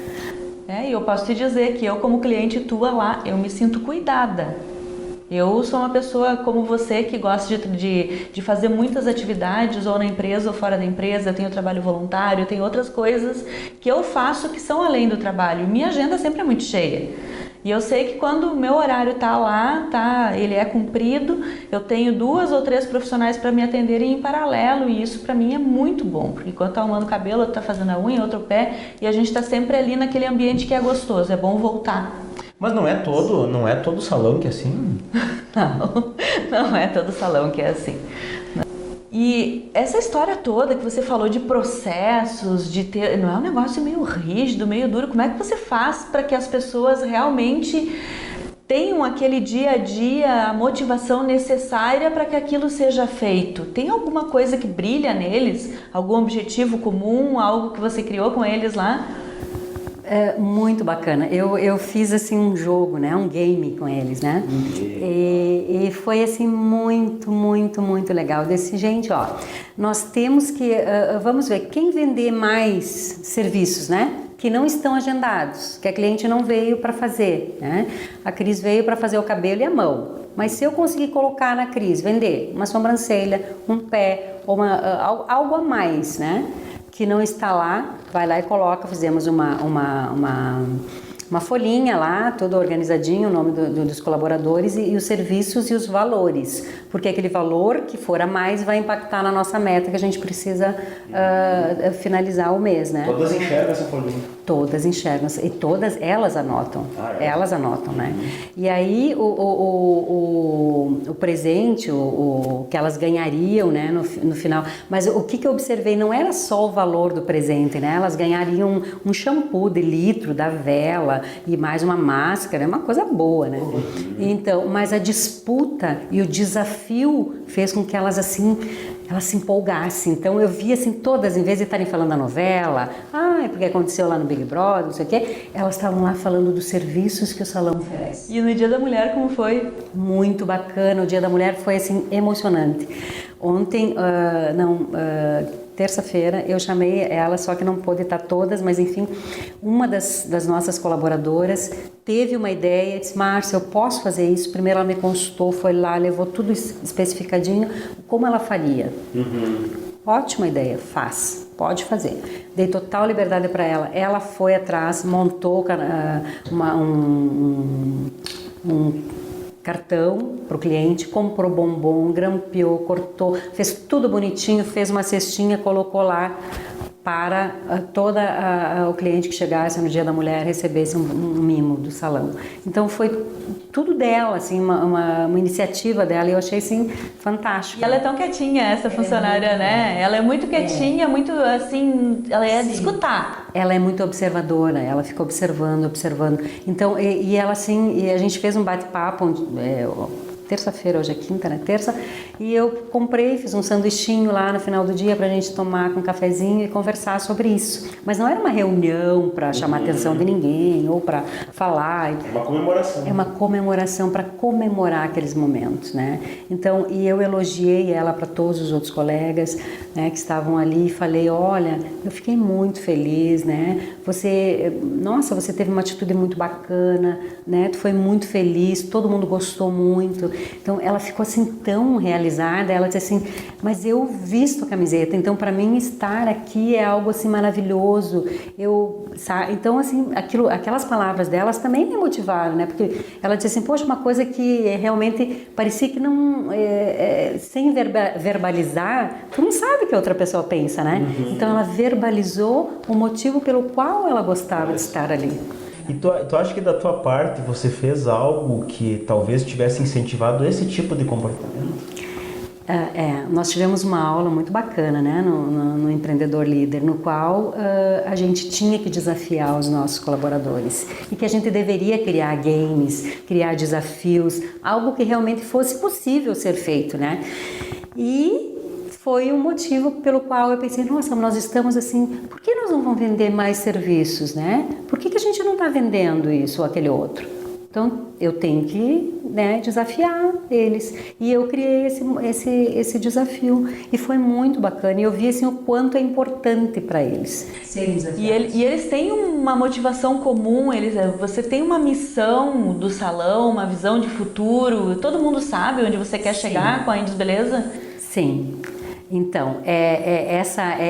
E eu posso te dizer que eu, como cliente tua lá, eu me sinto cuidada. Eu sou uma pessoa como você que gosta de fazer muitas atividades, ou na empresa ou fora da empresa. Eu tenho trabalho voluntário, eu tenho outras coisas que eu faço que são além do trabalho. Minha agenda sempre é muito cheia. E eu sei que quando o meu horário tá lá, ele é cumprido, eu tenho 2 ou 3 profissionais para me atenderem em paralelo, e isso para mim é muito bom, porque enquanto tá arrumando o cabelo, outro tá fazendo a unha, outro o pé, e a gente tá sempre ali naquele ambiente que é gostoso, é bom voltar. Mas não é todo salão que é assim? Não é todo salão que é assim. E essa história toda que você falou de processos, de ter, não é um negócio meio rígido, meio duro? Como é que você faz para que as pessoas realmente tenham aquele dia a dia, a motivação necessária para que aquilo seja feito? Tem alguma coisa que brilha neles? Algum objetivo comum? Algo que você criou com eles lá? É muito bacana. Eu fiz assim um jogo, né, um game com eles, né? E foi assim muito legal. Desse gente, ó, nós temos que vamos ver quem vender mais serviços, né? Que não estão agendados, que a cliente não veio para fazer, né? A Cris veio para fazer o cabelo e a mão. Mas se eu conseguir colocar na Cris, vender uma sobrancelha, um pé, ou algo a mais, né? Que não está lá, vai lá e coloca. Fizemos uma folhinha lá, todo organizadinho, o nome dos colaboradores e os serviços e os valores, porque aquele valor que for a mais vai impactar na nossa meta que a gente precisa finalizar o mês, né? Todas enxergam essa folhinha? Todas enxergam, e todas elas anotam, elas anotam, né? E aí o presente, o que elas ganhariam, né, no final, mas o que eu observei não era só o valor do presente, né? Elas ganhariam um shampoo de litro da Vela e mais uma máscara, é uma coisa boa, né? Então, mas a disputa e o desafio fez com que elas assim, elas se empolgassem. Então eu vi assim todas, em vez de estarem falando da novela, é porque aconteceu lá no Big Brother, não sei o quê, elas estavam lá falando dos serviços que o salão oferece. E no Dia da Mulher, como foi? Muito bacana, o Dia da Mulher foi assim emocionante. Ontem, terça-feira, eu chamei ela, só que não pôde estar todas, mas enfim, uma das nossas colaboradoras teve uma ideia, disse: Márcia, eu posso fazer isso? Primeiro ela me consultou, foi lá, levou tudo especificadinho, como ela faria. Ótima ideia, faz, pode fazer. Dei total liberdade para ela. Ela foi atrás, montou um cartão para o cliente, comprou bombom, grampeou, cortou, fez tudo bonitinho, fez uma cestinha, colocou lá para o cliente que chegasse no Dia da Mulher recebesse um mimo do salão. Então foi tudo dela, assim, uma iniciativa dela, e eu achei assim fantástico. E ela é tão quietinha, essa funcionária, né? Ela é muito quietinha, muito assim, ela é de escutar. Ela é muito observadora, ela fica observando. Então, e ela assim, e a gente fez um bate-papo terça-feira, hoje é quinta, né? Terça, e eu fiz um sanduichinho lá no final do dia pra gente tomar com um cafezinho e conversar sobre isso. Mas não era uma reunião para chamar a atenção de ninguém ou para falar. É uma comemoração. É uma comemoração para comemorar aqueles momentos, né? Então, e eu elogiei ela para todos os outros colegas, né, que estavam ali, e falei: olha, eu fiquei muito feliz, né? Você teve uma atitude muito bacana, né? Tu foi muito feliz, todo mundo gostou muito. Então ela ficou assim tão realizada, ela disse assim: mas eu visto a camiseta, então para mim estar aqui é algo assim maravilhoso. Então assim, aquelas palavras delas também me motivaram, né? Porque ela disse assim: poxa, uma coisa que realmente parecia que não, sem verbalizar, tu não sabe o que a outra pessoa pensa, né? Então ela verbalizou o motivo pelo qual ela gostava de estar ali. E tu acha que da tua parte você fez algo que talvez tivesse incentivado esse tipo de comportamento? Nós tivemos uma aula muito bacana, né, no Empreendedor Líder, no qual a gente tinha que desafiar os nossos colaboradores e que a gente deveria criar games, criar desafios, algo que realmente fosse possível ser feito, né? E foi um motivo pelo qual eu pensei: nossa, nós estamos assim, por que nós não vamos vender mais serviços, né? Por que a gente não está vendendo isso ou aquele outro? Então, eu tenho que, né, desafiar eles. E eu criei esse desafio. E foi muito bacana. E eu vi assim, o quanto é importante para eles serem desafiados. E eles têm uma motivação comum. Você tem uma missão do salão, uma visão de futuro. Todo mundo sabe onde você quer chegar com a Índios Beleza? Sim. Então,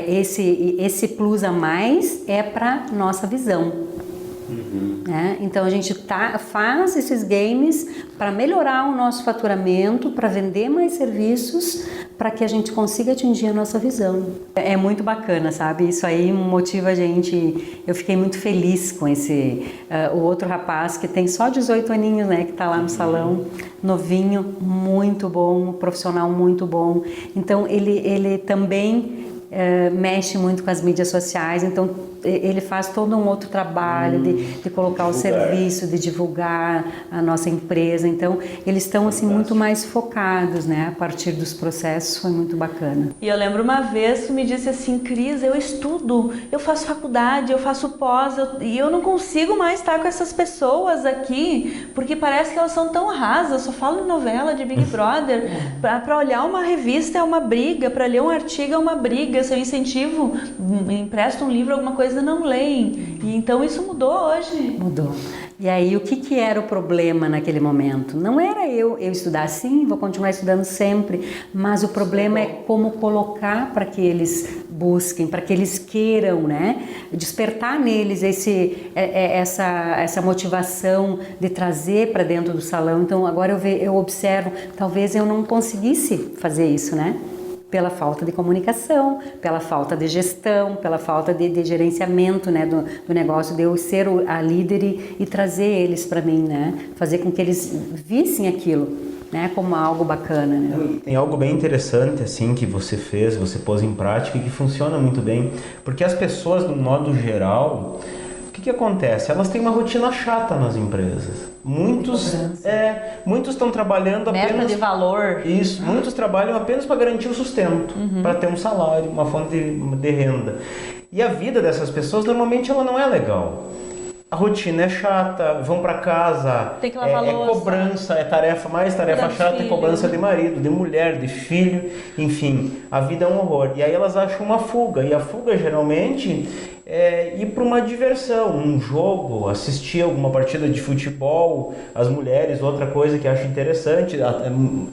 esse plus a mais é para nossa visão. Né? Então a gente faz esses games para melhorar o nosso faturamento, para vender mais serviços, para que a gente consiga atingir a nossa visão. É muito bacana, sabe? Isso aí motiva a gente. Eu fiquei muito feliz com o outro rapaz que tem só 18 aninhos, né? Que está lá no salão, novinho, muito bom, profissional muito bom. Então ele também mexe muito com as mídias sociais, então ele faz todo um outro trabalho de colocar o serviço, de divulgar a nossa empresa. Então, eles estão assim muito mais focados, né? A partir dos processos, foi muito bacana. E eu lembro uma vez que me disse assim, Cris, eu estudo, eu faço faculdade, eu faço pós, e eu não consigo mais estar com essas pessoas aqui, porque parece que elas são tão rasas, só falam em novela de Big Brother, para olhar uma revista é uma briga, para ler um artigo é uma briga, se eu incentivo, empresto um livro, alguma coisa, não leem. E então isso mudou hoje. Mudou. E aí, o que era o problema naquele momento? Não era eu estudar assim, vou continuar estudando sempre, mas o problema é como colocar para que eles busquem, para que eles queiram, né? Despertar neles essa motivação de trazer para dentro do salão. Então, agora eu observo, talvez eu não conseguisse fazer isso, né? Pela falta de comunicação, pela falta de gestão, pela falta de gerenciamento, né, do negócio, de eu ser a líder e trazer eles para mim, né, fazer com que eles vissem aquilo, né, como algo bacana. Né. Tem algo bem interessante assim que você fez, você pôs em prática e que funciona muito bem, porque as pessoas, de um modo geral, o que acontece? Elas têm uma rotina chata nas empresas. Muitos estão trabalhando apenas... Meta de valor. Isso, muitos trabalham apenas para garantir o sustento, para ter um salário, uma fonte de renda. E a vida dessas pessoas, normalmente, ela não é legal. A rotina é chata, vão para casa, tem que lavar louça, cobrança, mais tarefa chata, é cobrança de marido, de mulher, de filho, enfim, a vida é um horror. E aí elas acham uma fuga, e a fuga geralmente é ir para uma diversão, um jogo, assistir alguma partida de futebol, as mulheres, outra coisa que acham interessante,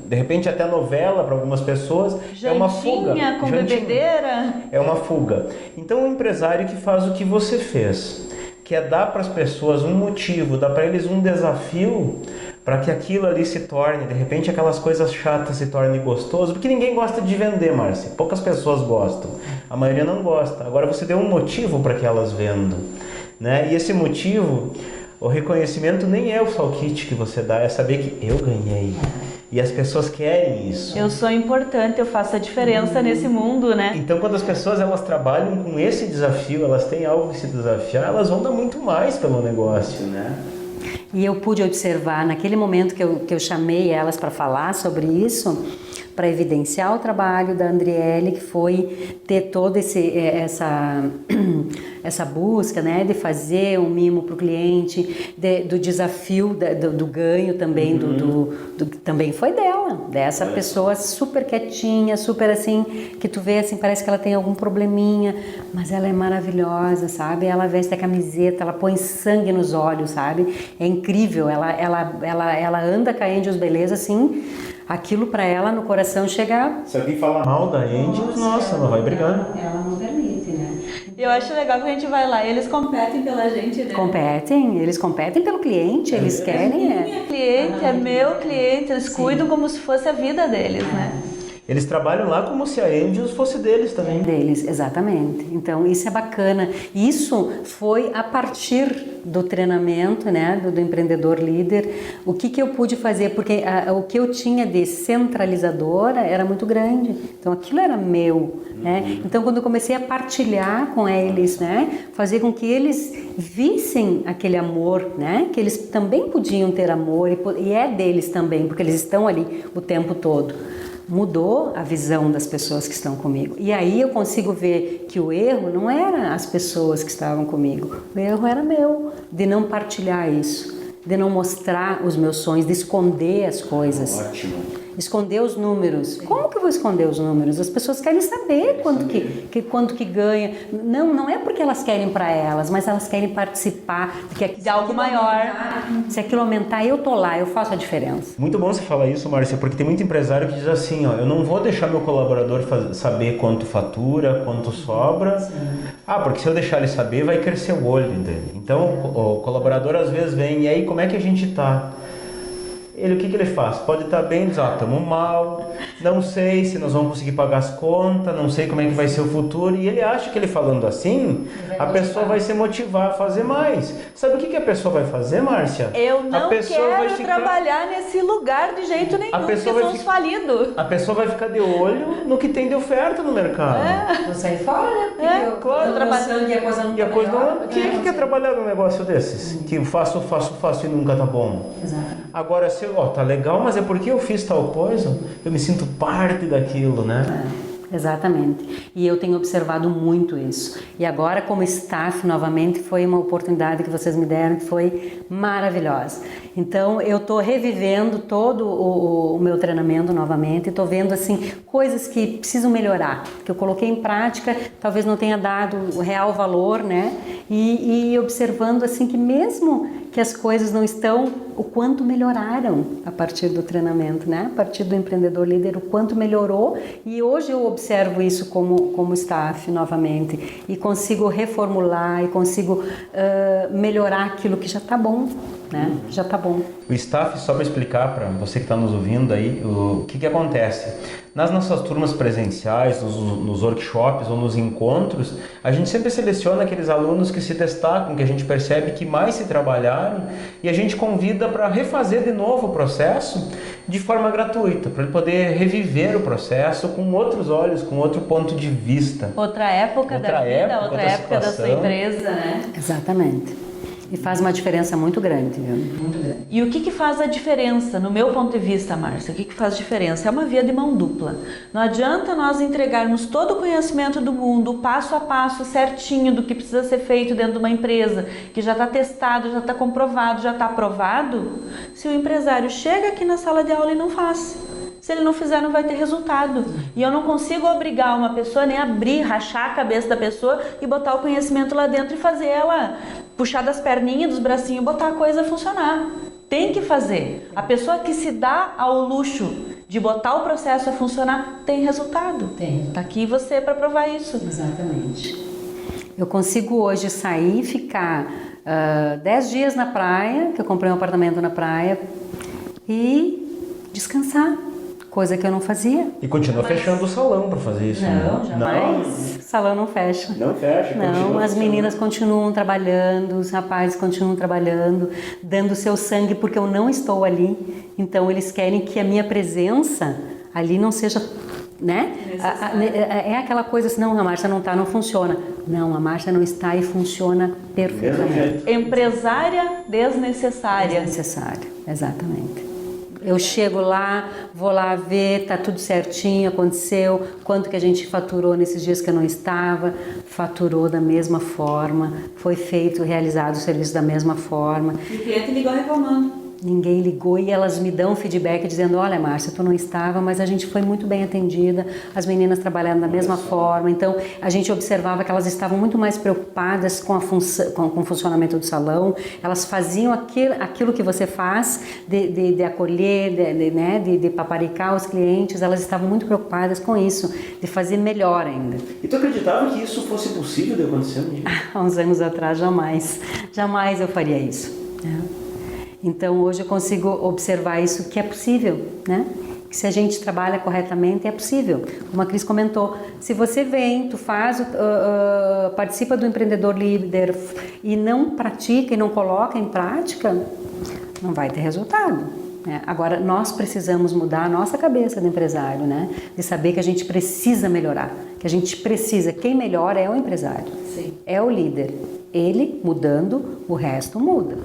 de repente até novela para algumas pessoas, jantinha, é uma fuga. Com bebedeira. É uma fuga. Então o empresário que faz o que você fez, que é dar para as pessoas um motivo, dar para eles um desafio para que aquilo ali se torne, de repente aquelas coisas chatas se tornem gostoso, porque ninguém gosta de vender, Márcia, poucas pessoas gostam, a maioria não gosta. Agora você deu um motivo para que elas vendam, né? E esse motivo, o reconhecimento nem é o salkit que você dá, é saber que eu ganhei. E as pessoas querem isso. Eu sou importante, eu faço a diferença nesse mundo, né? Então, quando as pessoas elas trabalham com esse desafio, elas têm algo que se desafiar, elas vão dar muito mais pelo negócio, né? E eu pude observar, naquele momento que eu chamei elas para falar sobre isso, para evidenciar o trabalho da Andriele, que foi ter toda essa busca, né, de fazer um mimo para o cliente, do desafio, do ganho também, também foi dessa pessoa super quietinha, super assim, que tu vê assim, parece que ela tem algum probleminha, mas ela é maravilhosa, sabe? Ela veste a camiseta, ela põe sangue nos olhos, sabe? É incrível, ela anda com a Angels Beleza assim, aquilo para ela no coração chegar. Se alguém falar mal da Angels, nossa, ela vai brigar. Ela não permite, né? Eu acho legal que a gente vai lá e eles competem pela gente, né? Eles competem pelo cliente, eles querem. Minha cliente, é meu cliente, eles cuidam como se fosse a vida deles, né? Eles trabalham lá como se a Angels fosse deles também. Deles, exatamente. Então, isso é bacana. Isso foi a partir do treinamento, né, do empreendedor líder. O que eu pude fazer? Porque o que eu tinha de centralizadora era muito grande. Então, aquilo era meu, né? Então, quando eu comecei a partilhar com eles, né, fazer com que eles vissem aquele amor, né, que eles também podiam ter amor e é deles também, porque eles estão ali o tempo todo. Mudou a visão das pessoas que estão comigo. E aí eu consigo ver que o erro não era as pessoas que estavam comigo. O erro era meu, de não partilhar isso, de não mostrar os meus sonhos, de esconder as coisas. Ótimo. Esconder os números. Como que eu vou esconder os números? As pessoas querem saber quanto que ganha. Não é porque elas querem para elas, mas elas querem participar de algo maior. Se aquilo aumentar, eu tô lá, eu faço a diferença. Muito bom você falar isso, Márcia, porque tem muito empresário que diz assim, ó, eu não vou deixar meu colaborador saber quanto fatura, quanto sobra. Sim. Porque se eu deixar ele saber, vai crescer o olho dele. Então, o colaborador às vezes vem, e aí como é que a gente tá? o que ele faz? Pode estar bem, diz, estamos mal, não sei se nós vamos conseguir pagar as contas, não sei como é que vai ser o futuro, e ele acha que ele falando assim, a pessoa vai se motivar a fazer mais. Sabe o que a pessoa vai fazer, Márcia? Eu não quero trabalhar nesse lugar de jeito nenhum, porque somos falidos. A pessoa vai ficar de olho no que tem de oferta no mercado. Vou sair fora, né? Claro. Trabalhando e a coisa não tá melhor. Quem é que quer trabalhar num negócio desses? Que faço e nunca tá bom. Exato. Agora, se tá legal, mas é porque eu fiz tal coisa, eu me sinto parte daquilo, né? Exatamente. E eu tenho observado muito isso. E agora, como staff, novamente, foi uma oportunidade que vocês me deram que foi maravilhosa. Então, eu estou revivendo todo o meu treinamento novamente. Estou vendo, assim, coisas que precisam melhorar, que eu coloquei em prática, talvez não tenha dado o real valor, né? E observando, assim, que mesmo que as coisas não estão, o quanto melhoraram a partir do treinamento, né? A partir do empreendedor líder, o quanto melhorou. E hoje eu observo isso como staff novamente e consigo reformular e consigo melhorar aquilo que já está bom, né? Já está bom. O staff, só para explicar para você que está nos ouvindo aí, o que acontece? Nas nossas turmas presenciais, nos workshops ou nos encontros, a gente sempre seleciona aqueles alunos que se destacam, que a gente percebe que mais se trabalharam, e a gente convida para refazer de novo o processo de forma gratuita, para ele poder reviver o processo com outros olhos, com outro ponto de vista. Outra época da vida, outra época da sua empresa, né? Exatamente. E faz uma diferença muito grande, viu? Muito grande. E o que faz a diferença, no meu ponto de vista, Márcia? O que faz diferença? É uma via de mão dupla. Não adianta nós entregarmos todo o conhecimento do mundo, passo a passo, certinho do que precisa ser feito dentro de uma empresa, que já está testado, já está comprovado, já está aprovado, se o empresário chega aqui na sala de aula e não faz. Se ele não fizer, não vai ter resultado. E eu não consigo obrigar uma pessoa, nem abrir, rachar a cabeça da pessoa e botar o conhecimento lá dentro e fazer ela puxar das perninhas, dos bracinhos, botar a coisa a funcionar. Tem que fazer. A pessoa que se dá ao luxo de botar o processo a funcionar, tem resultado. Tem. Tá aqui você para provar isso. Exatamente. Eu consigo hoje sair e ficar 10 dias na praia, que eu comprei um apartamento na praia, e descansar. Coisa que eu não fazia. E continua fechando o salão para fazer isso. Não, jamais. O salão não fecha. Não fecha. Não, as meninas continuam trabalhando, os rapazes continuam trabalhando, dando seu sangue porque eu não estou ali. Então eles querem que a minha presença ali não seja, né? É aquela coisa assim, não, a Márcia não está, não funciona. Não, a Márcia não está e funciona perfeitamente. Empresária desnecessária. Desnecessária, exatamente. Eu chego lá, vou lá ver, tá tudo certinho, aconteceu, quanto que a gente faturou nesses dias que eu não estava, faturou da mesma forma, foi feito, realizado o serviço da mesma forma. E o cliente ligou reclamando. Ninguém ligou e elas me dão feedback dizendo, olha Márcia, tu não estava, mas a gente foi muito bem atendida, as meninas trabalharam da mesma forma, então a gente observava que elas estavam muito mais preocupadas com o funcionamento do salão, elas faziam aquilo que você faz de acolher, de paparicar os clientes, elas estavam muito preocupadas com isso, de fazer melhor ainda. E tu acreditava que isso fosse possível de acontecer um dia? Há uns anos atrás, jamais eu faria isso. Então hoje eu consigo observar isso que é possível, né? Que se a gente trabalha corretamente é possível. Como a Cris comentou, se você vem, tu faz, participa do empreendedor líder e não pratica e não coloca em prática, não vai ter resultado. Né? Agora nós precisamos mudar a nossa cabeça do empresário, né? De saber que a gente precisa melhorar, que a gente precisa. Quem melhora é o empresário, Sim. É o líder. Ele mudando, o resto muda.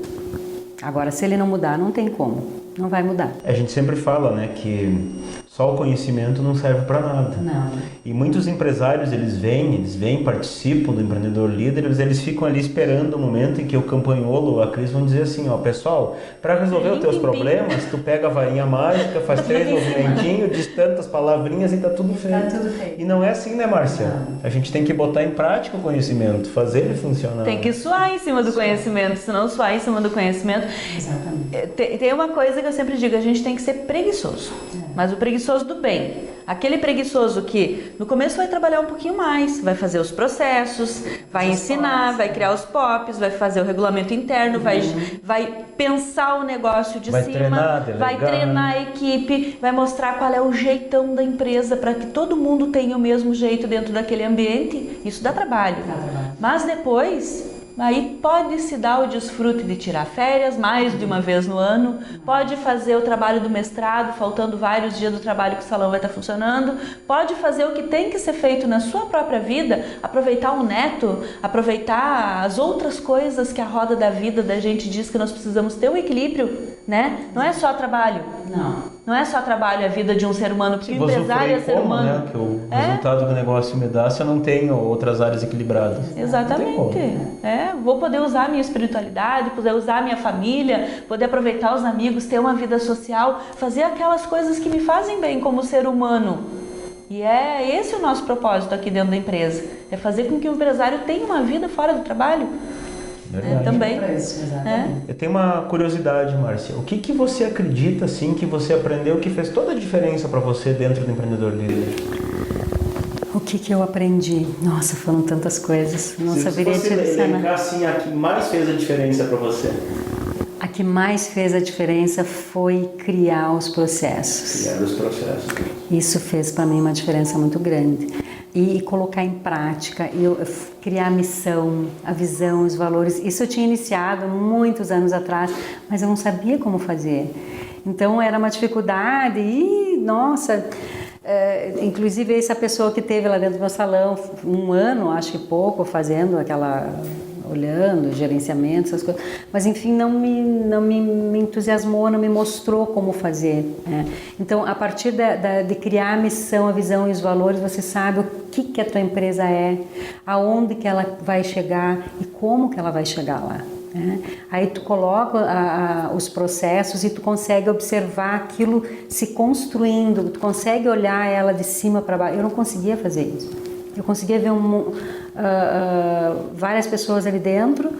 Agora, se ele não mudar, não tem como. Não vai mudar. A gente sempre fala, né, que só o conhecimento não serve para nada. Não. E muitos empresários, eles vêm, participam do empreendedor líder, eles ficam ali esperando o momento em que o campanholo, a Cris, vão dizer assim, ó, pessoal, para resolver os teus problemas, tu pega a varinha mágica, faz 3 movimentinhos, diz tantas palavrinhas e tá tudo feito. Tá tudo feito. E não é assim, né, Márcia? Não. A gente tem que botar em prática o conhecimento, fazer ele funcionar. Tem que suar em cima do conhecimento, se não suar em cima do conhecimento. Exatamente. Tem uma coisa que eu sempre digo, a gente tem que ser preguiçoso, mas o preguiçoso do bem. Aquele preguiçoso que no começo vai trabalhar um pouquinho mais, vai fazer os processos, vai ensinar, vai criar os POPs, vai fazer o regulamento interno, vai pensar o negócio de cima, treinar, vai treinar a equipe, vai mostrar qual é o jeitão da empresa para que todo mundo tenha o mesmo jeito dentro daquele ambiente. Isso dá trabalho. Mas depois, aí pode se dar o desfrute de tirar férias mais de uma vez no ano, pode fazer o trabalho do mestrado, faltando vários dias do trabalho que o salão vai estar funcionando, pode fazer o que tem que ser feito na sua própria vida, aproveitar o neto, aproveitar as outras coisas que a roda da vida da gente diz que nós precisamos ter um equilíbrio, né? Não é só trabalho. Não é só trabalho a vida de um ser humano, porque o empresário é ser humano. Né? Que o resultado do negócio me dá se eu não tenho outras áreas equilibradas. Exatamente. Vou poder usar a minha espiritualidade, poder usar a minha família, poder aproveitar os amigos, ter uma vida social, fazer aquelas coisas que me fazem bem como ser humano. E é esse o nosso propósito aqui dentro da empresa. É fazer com que o empresário tenha uma vida fora do trabalho. Também. Eu tenho uma curiosidade, Márcia. O que você acredita, assim, que você aprendeu que fez toda a diferença para você dentro do Empreendedor Líder? O que eu aprendi? Nossa, foram tantas coisas. Não saberia te dizer. Assim, a que mais fez a diferença para você? A que mais fez a diferença foi criar os processos. Criar os processos. Isso fez para mim uma diferença muito grande. E colocar em prática, criar a missão, a visão, os valores. Isso eu tinha iniciado muitos anos atrás, mas eu não sabia como fazer. Então era uma dificuldade e, nossa, inclusive essa pessoa que teve lá dentro do meu salão um ano, acho que pouco, fazendo olhando, gerenciamento, essas coisas, mas enfim, não me entusiasmou, não me mostrou como fazer. Né? Então, a partir de criar a missão, a visão e os valores, você sabe o que a tua empresa é, aonde que ela vai chegar e como que ela vai chegar lá. Né? Aí tu coloca os processos e tu consegue observar aquilo se construindo, tu consegue olhar ela de cima para baixo. Eu não conseguia fazer isso. Eu conseguia ver várias pessoas ali dentro,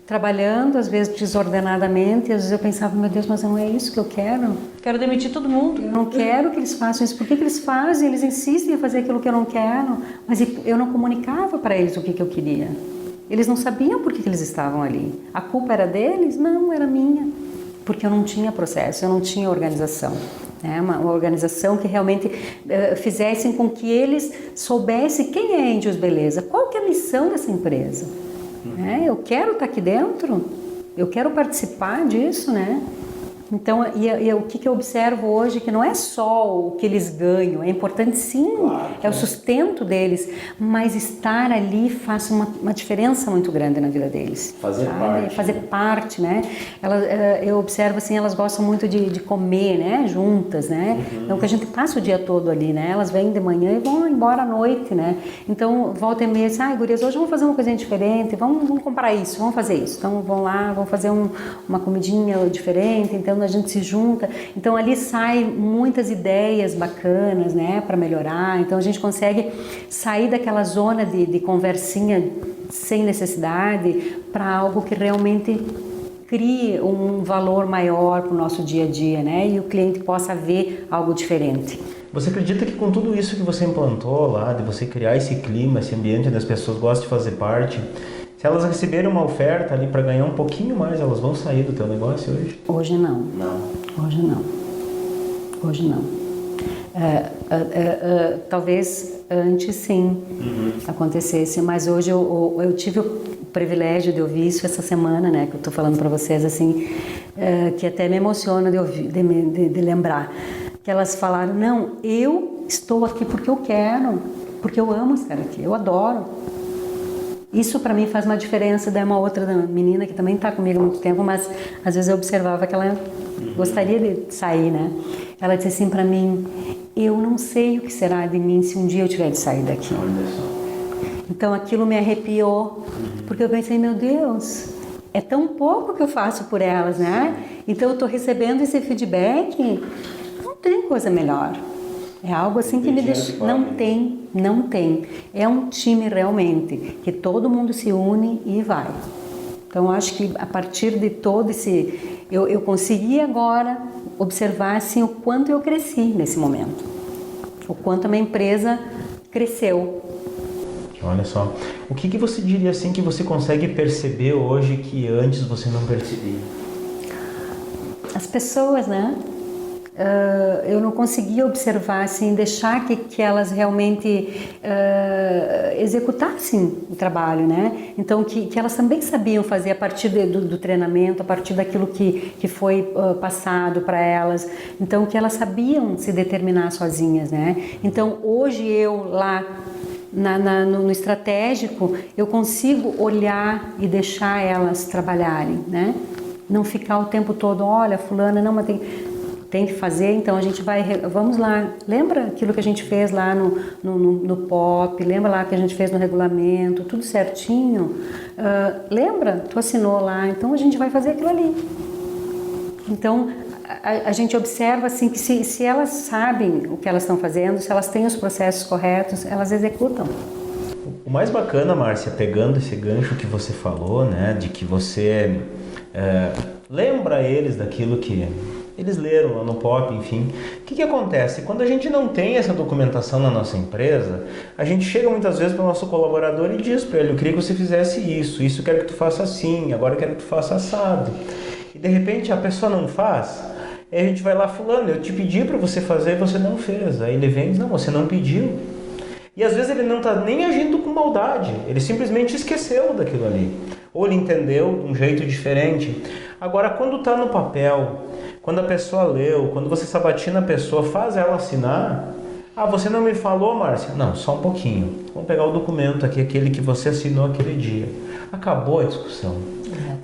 trabalhando, às vezes desordenadamente, e às vezes eu pensava, meu Deus, mas não é isso que eu quero. Quero demitir todo mundo. Eu não quero que eles façam isso. Por que eles fazem? Eles insistem em fazer aquilo que eu não quero. Mas eu não comunicava para eles o que eu queria. Eles não sabiam por que eles estavam ali. A culpa era deles? Não, era minha. Porque eu não tinha processo, eu não tinha organização. Uma organização que realmente fizessem com que eles soubessem quem é Índios Beleza, qual que é a missão dessa empresa. Eu quero estar aqui dentro, eu quero participar disso, né? Então, o que eu observo hoje, que não é só o que eles ganham, é importante sim, claro, é o sustento deles, mas estar ali faz uma diferença muito grande na vida deles. Fazer parte, né? Eu observo assim, elas gostam muito de comer, né? Juntas, né? Então, que a gente passa o dia todo ali, né? Elas vêm de manhã e vão embora à noite, né? Então, volta e meia, assim, gurias, hoje vamos fazer uma coisinha diferente, vamos comprar isso, vamos fazer isso. Então, vão lá, vão fazer uma comidinha diferente, então a gente se junta, então ali saem muitas ideias bacanas, né, para melhorar, então a gente consegue sair daquela zona de conversinha sem necessidade para algo que realmente crie um valor maior para o nosso dia a dia, né, e o cliente possa ver algo diferente. Você acredita que com tudo isso que você implantou lá, de você criar esse clima, esse ambiente onde as pessoas gostam de fazer parte, se elas receberem uma oferta ali para ganhar um pouquinho mais, elas vão sair do teu negócio hoje? Hoje não. Hoje não. Hoje não. Talvez antes sim acontecesse, mas hoje eu tive o privilégio de ouvir isso essa semana, né, que eu estou falando para vocês assim, que até me emociona de ouvir, de lembrar, que elas falaram, não, eu estou aqui porque eu quero, porque eu amo estar aqui, eu adoro. Isso para mim faz uma diferença. Daí uma outra menina que também está comigo há muito tempo, mas às vezes eu observava que ela gostaria de sair, né? Ela disse assim para mim, eu não sei o que será de mim se um dia eu tiver de sair daqui. Então aquilo me arrepiou, porque eu pensei, meu Deus, é tão pouco que eu faço por elas, né? Então eu estou recebendo esse feedback, não tem coisa melhor. É algo assim que me deixa... Não tem. É um time realmente, que todo mundo se une e vai. Então, acho que a partir de todo esse... Eu consegui agora observar assim, o quanto eu cresci nesse momento. o quanto a minha empresa cresceu. Olha só, o que você diria assim que você consegue perceber hoje que antes você não percebia? As pessoas, né? Eu não conseguia observar, assim, deixar que elas realmente executassem o trabalho, né? Então, que elas também sabiam fazer a partir do treinamento, a partir daquilo que foi passado para elas. Então, que elas sabiam se determinar sozinhas, né? Então, hoje eu lá no estratégico, eu consigo olhar e deixar elas trabalharem, né? Não ficar o tempo todo, olha, fulana, não, mas tem que fazer, então a gente vamos lá, lembra aquilo que a gente fez lá no POP, lembra lá que a gente fez no regulamento, tudo certinho, lembra? Tu assinou lá, então a gente vai fazer aquilo ali. Então, a gente observa assim que se elas sabem o que elas estão fazendo, se elas têm os processos corretos, elas executam. O mais bacana, Márcia, pegando esse gancho que você falou, né, de que você lembra eles daquilo que eles leram lá no POP, enfim. O que acontece? Quando a gente não tem essa documentação na nossa empresa, a gente chega muitas vezes para o nosso colaborador e diz para ele, eu queria que você fizesse isso eu quero que tu faça assim, agora eu quero que tu faça assado. E de repente a pessoa não faz, aí a gente vai lá, fulano, eu te pedi para você fazer e você não fez. Aí ele vem e diz, não, você não pediu. E às vezes ele não está nem agindo com maldade, ele simplesmente esqueceu daquilo ali. Ou ele entendeu de um jeito diferente. Agora, quando está no papel, quando a pessoa leu, quando você sabatina a pessoa, faz ela assinar. Ah, você não me falou, Márcia? Não, só um pouquinho. Vamos pegar o documento aqui, aquele que você assinou aquele dia. Acabou a discussão.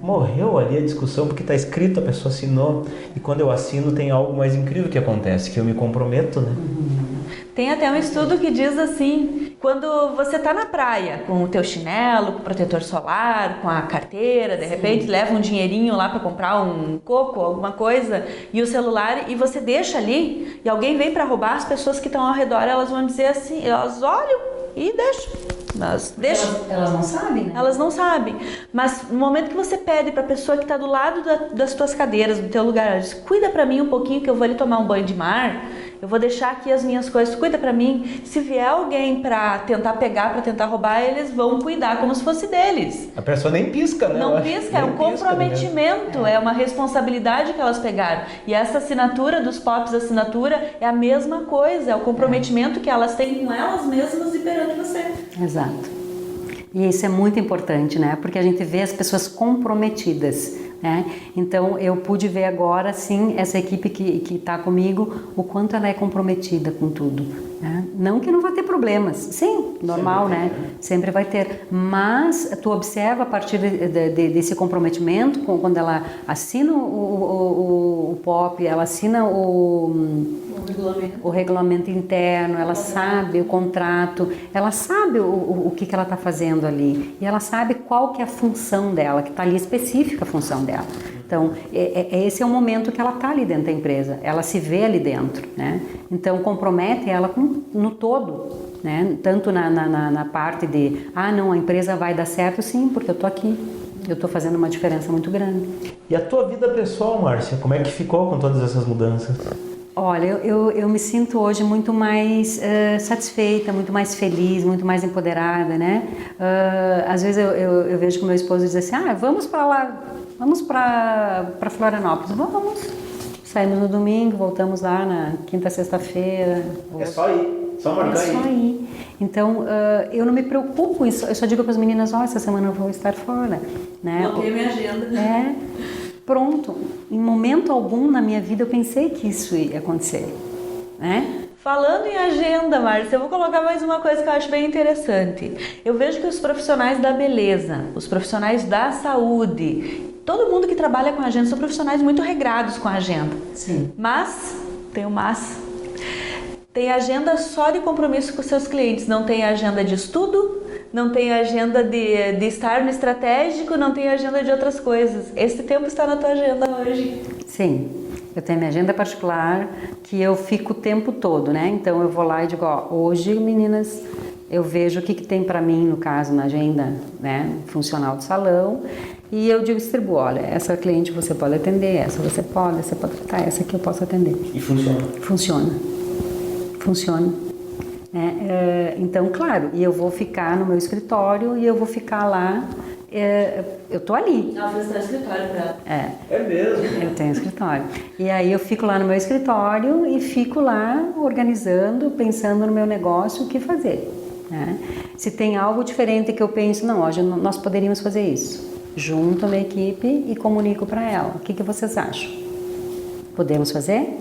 Morreu ali a discussão porque está escrito, a pessoa assinou. E quando eu assino tem algo mais incrível que acontece, que eu me comprometo, né? Tem até um estudo que diz assim, quando você está na praia com o teu chinelo, com o protetor solar, com a carteira, de repente leva um dinheirinho lá para comprar um coco, alguma coisa, e o celular, e você deixa ali, e alguém vem para roubar, as pessoas que estão ao redor, elas vão dizer assim, elas olham e deixam. Elas não sabem, né? Elas não sabem. Mas no momento que você pede para a pessoa que está do lado das tuas cadeiras, do teu lugar, ela diz, cuida para mim um pouquinho que eu vou ali tomar um banho de mar, eu vou deixar aqui as minhas coisas, cuida para mim. Se vier alguém para tentar pegar, para tentar roubar, eles vão cuidar como se fosse deles. A pessoa nem pisca, né? Não pisca, é um comprometimento, é uma responsabilidade que elas pegaram. E essa assinatura dos POPs, assinatura, é a mesma coisa, é o comprometimento que elas têm com elas mesmas e perante você. Exato. E isso é muito importante, né? Porque a gente vê as pessoas comprometidas, né? Então, eu pude ver agora, sim, essa equipe que está comigo, o quanto ela é comprometida com tudo, né? Não que não vai ter problemas, sim, normal, né? Sempre vai ter, mas tu observa a partir desse comprometimento, quando ela assina o POP, ela assina o regulamento interno, ela sabe o contrato, ela sabe o que ela está fazendo ali, e ela sabe qual que é a função dela, que está ali específica a função dela. Então, esse é o momento que ela está ali dentro da empresa, ela se vê ali dentro, né? Então, compromete ela no todo, né? Tanto na parte de, não, a empresa vai dar certo, sim, porque eu estou aqui, eu estou fazendo uma diferença muito grande. E a tua vida pessoal, Márcia, como é que ficou com todas essas mudanças? Olha, eu me sinto hoje muito mais satisfeita, muito mais feliz, muito mais empoderada, né? Às vezes eu vejo que meu esposo diz assim, vamos para lá, vamos para Florianópolis, vamos. Saímos no domingo, voltamos lá na quinta, sexta-feira. É só ir, só marcar aí. É só ir. Então, eu não me preocupo, eu só digo para as meninas, essa semana eu vou estar fora, né? Bloqueei minha agenda. Pronto, em momento algum na minha vida eu pensei que isso ia acontecer, né? Falando em agenda, Márcia, eu vou colocar mais uma coisa que eu acho bem interessante. Eu vejo que os profissionais da beleza, os profissionais da saúde, todo mundo que trabalha com agenda são profissionais muito regrados com a agenda. Sim. Mas, tem agenda só de compromisso com seus clientes, não tem agenda de estudo, não tem agenda de estar no estratégico, não tem agenda de outras coisas. Esse tempo está na tua agenda hoje. Sim, eu tenho minha agenda particular que eu fico o tempo todo, né? Então eu vou lá e digo, hoje, meninas, eu vejo o que tem para mim, no caso, na agenda, né, funcional do salão, e eu distribuo, olha, essa cliente você pode atender, essa você pode tratar, essa aqui eu posso atender. E funciona? Funciona. né? Então, claro, e eu vou ficar no meu escritório e eu vou ficar lá, eu tô ali. Ela fez escritório pra ela. É mesmo? Eu tenho escritório. E aí eu fico lá no meu escritório e fico lá organizando, pensando no meu negócio, o que fazer, né? Se tem algo diferente que eu penso, não, hoje nós poderíamos fazer isso. Junto a minha equipe e comunico para ela. O que vocês acham? Podemos fazer?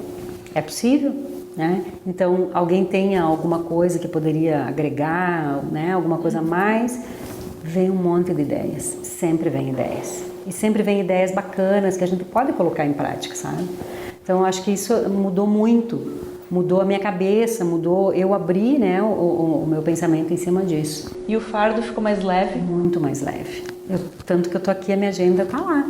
É possível? Né? Então, alguém tenha alguma coisa que poderia agregar, né? Alguma coisa a mais, vem um monte de ideias. Sempre vem ideias. E sempre vem ideias bacanas que a gente pode colocar em prática, sabe? Então, acho que isso mudou muito. Mudou a minha cabeça, mudou... Eu abri, né, o meu pensamento em cima disso. E o fardo ficou mais leve? Muito mais leve. Tanto que eu tô aqui, a minha agenda tá lá.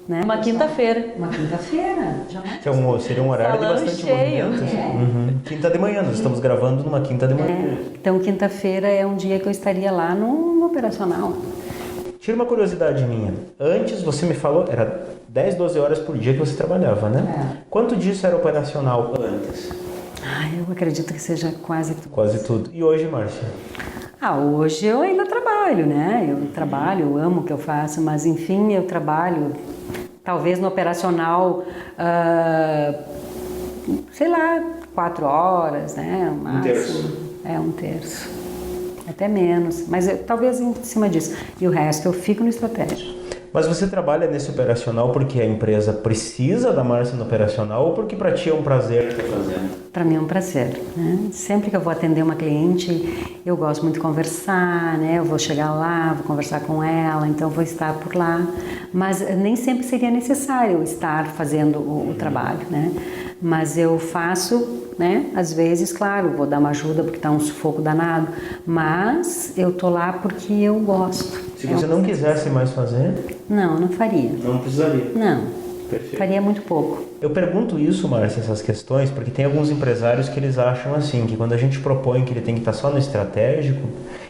Né? Uma quinta-feira. Uma quinta-feira, jamais. Seria um horário Salão de bastante cheio. movimento. Quinta de manhã, nós estamos gravando numa quinta de manhã. Então, quinta-feira é um dia que eu estaria lá no operacional. Tira uma curiosidade minha. Antes você me falou, era 10, 12 horas por dia que você trabalhava, né? Quanto disso era operacional antes? Eu acredito que seja quase tudo. Quase tudo. E hoje, Márcia? Hoje eu ainda trabalho, né? Eu trabalho, eu amo o que eu faço, mas enfim, eu trabalho talvez no operacional, sei lá, 4 horas, né? Um terço. Um terço. Até menos, mas talvez em cima disso. E o resto eu fico no estratégico. Mas você trabalha nesse operacional porque a empresa precisa da Márcia no operacional ou porque para ti é um prazer estar fazendo? Para mim é um prazer, né? Sempre que eu vou atender uma cliente, eu gosto muito de conversar, né? Eu vou chegar lá, vou conversar com ela, então eu vou estar por lá. Mas nem sempre seria necessário estar fazendo o trabalho, né? Mas eu faço, né? Às vezes, claro, vou dar uma ajuda porque está um sufoco danado, mas eu tô lá porque eu gosto. Se você não quisesse mais fazer? Não faria. Não precisaria? Não. Perfeito. Faria muito pouco. Eu pergunto isso, Márcia, essas questões, porque tem alguns empresários que eles acham assim, que quando a gente propõe que ele tem que estar só no estratégico,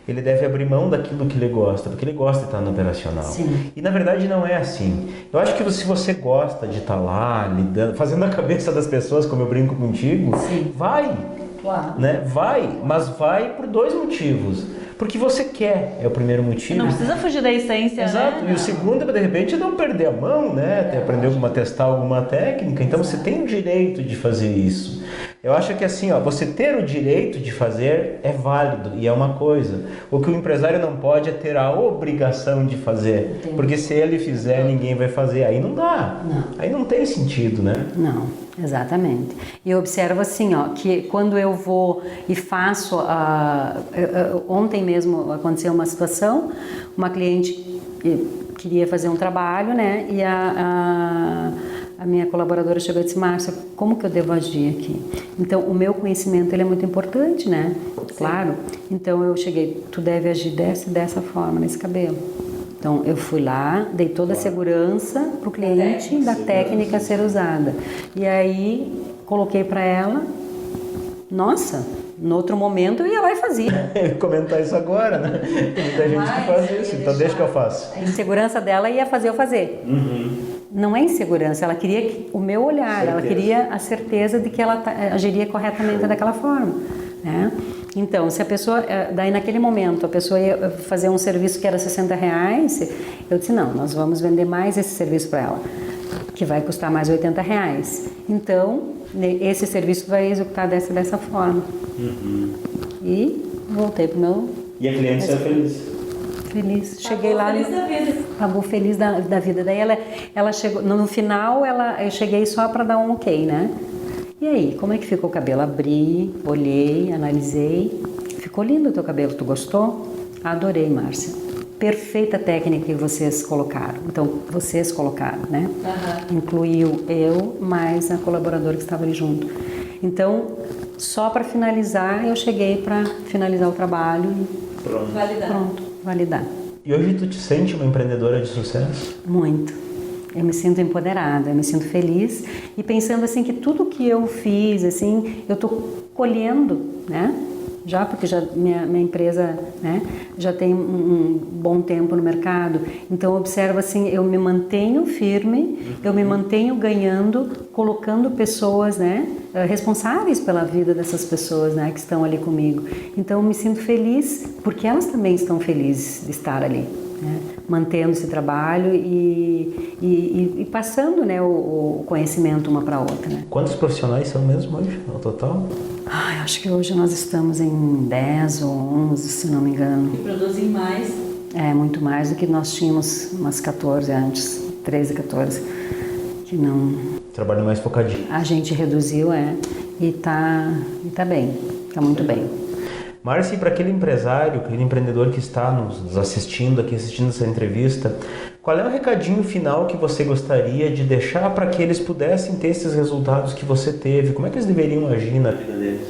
ele deve abrir mão daquilo que ele gosta, porque ele gosta de estar no operacional. Sim. E na verdade não é assim. Eu acho que se você gosta de estar lá, lidando, fazendo a cabeça das pessoas, como eu brinco contigo, Sim. vai. Claro. Né? Vai, mas vai por 2 motivos. Porque você quer, é o primeiro motivo. Não precisa fugir da essência, Exato. né? E o segundo é, de repente, não perder a mão, né? Aprender testar alguma técnica. Então, você tem o direito de fazer isso. Eu acho que assim, você ter o direito de fazer é válido e é uma coisa. O que o empresário não pode é ter a obrigação de fazer. Entendi. Porque se ele fizer, ninguém vai fazer. Aí não dá. Não. Aí não tem sentido, né? Não, exatamente. E eu observo assim, que quando eu vou e faço, ontem mesmo aconteceu uma situação, uma cliente queria fazer um trabalho, né, e a minha colaboradora chegou e disse, Márcia, como que eu devo agir aqui? Então, o meu conhecimento, ele é muito importante, né? Sim. Claro. Então, eu cheguei, tu deve agir dessa forma, nesse cabelo. Então, eu fui lá, dei toda a segurança para o cliente da técnica a ser usada. E aí, coloquei para ela, nossa, no outro momento eu ia lá e fazia. Eu ia comentar isso agora, né? Tem muita gente que faz isso, então deixa que eu faço. A insegurança dela ia fazer eu fazer. Não é insegurança, ela queria o meu olhar, ela queria a certeza de que ela agiria corretamente daquela forma, né? Então, se a pessoa, daí naquele momento, a pessoa ia fazer um serviço que era R$60, eu disse, não, nós vamos vender mais esse serviço para ela, que vai custar mais R$80. Então, esse serviço vai executar dessa forma. E voltei pro meu... E a cliente saiu feliz? Feliz. Cheguei lá... Feliz da vida. Acabou feliz da vida. Daí ela chegou... No final, eu cheguei só para dar um ok, né? E aí, como é que ficou o cabelo? Abri, olhei, analisei. Ficou lindo o teu cabelo, tu gostou? Adorei, Márcia. Perfeita técnica que vocês colocaram. Então, vocês colocaram, né? Incluiu eu, mais a colaboradora que estava ali junto. Então, só para finalizar, eu cheguei para finalizar o trabalho e pronto, validar. E hoje tu te sente uma empreendedora de sucesso? Muito. Eu me sinto empoderada, eu me sinto feliz e pensando assim que tudo que eu fiz, assim, eu tô colhendo, né? já porque minha empresa, né, já tem um bom tempo no mercado. Então, observa assim, eu me mantenho firme, eu me mantenho ganhando, colocando pessoas, né, responsáveis pela vida dessas pessoas, né, que estão ali comigo. Então, eu me sinto feliz porque elas também estão felizes de estar ali, né, mantendo esse trabalho e passando, né, o conhecimento uma para outra. Né. Quantos profissionais são mesmo hoje, no total? Acho que hoje nós estamos em 10 ou 11, se não me engano. E produzem mais? Muito mais do que nós tínhamos umas 14 antes, 13, 14, que não... Trabalho mais focadinho. A gente reduziu, e tá bem, tá muito bem. Márcia, para aquele empresário, aquele empreendedor que está nos assistindo aqui, assistindo essa entrevista, qual é o recadinho final que você gostaria de deixar para que eles pudessem ter esses resultados que você teve? Como é que eles deveriam agir na vida deles?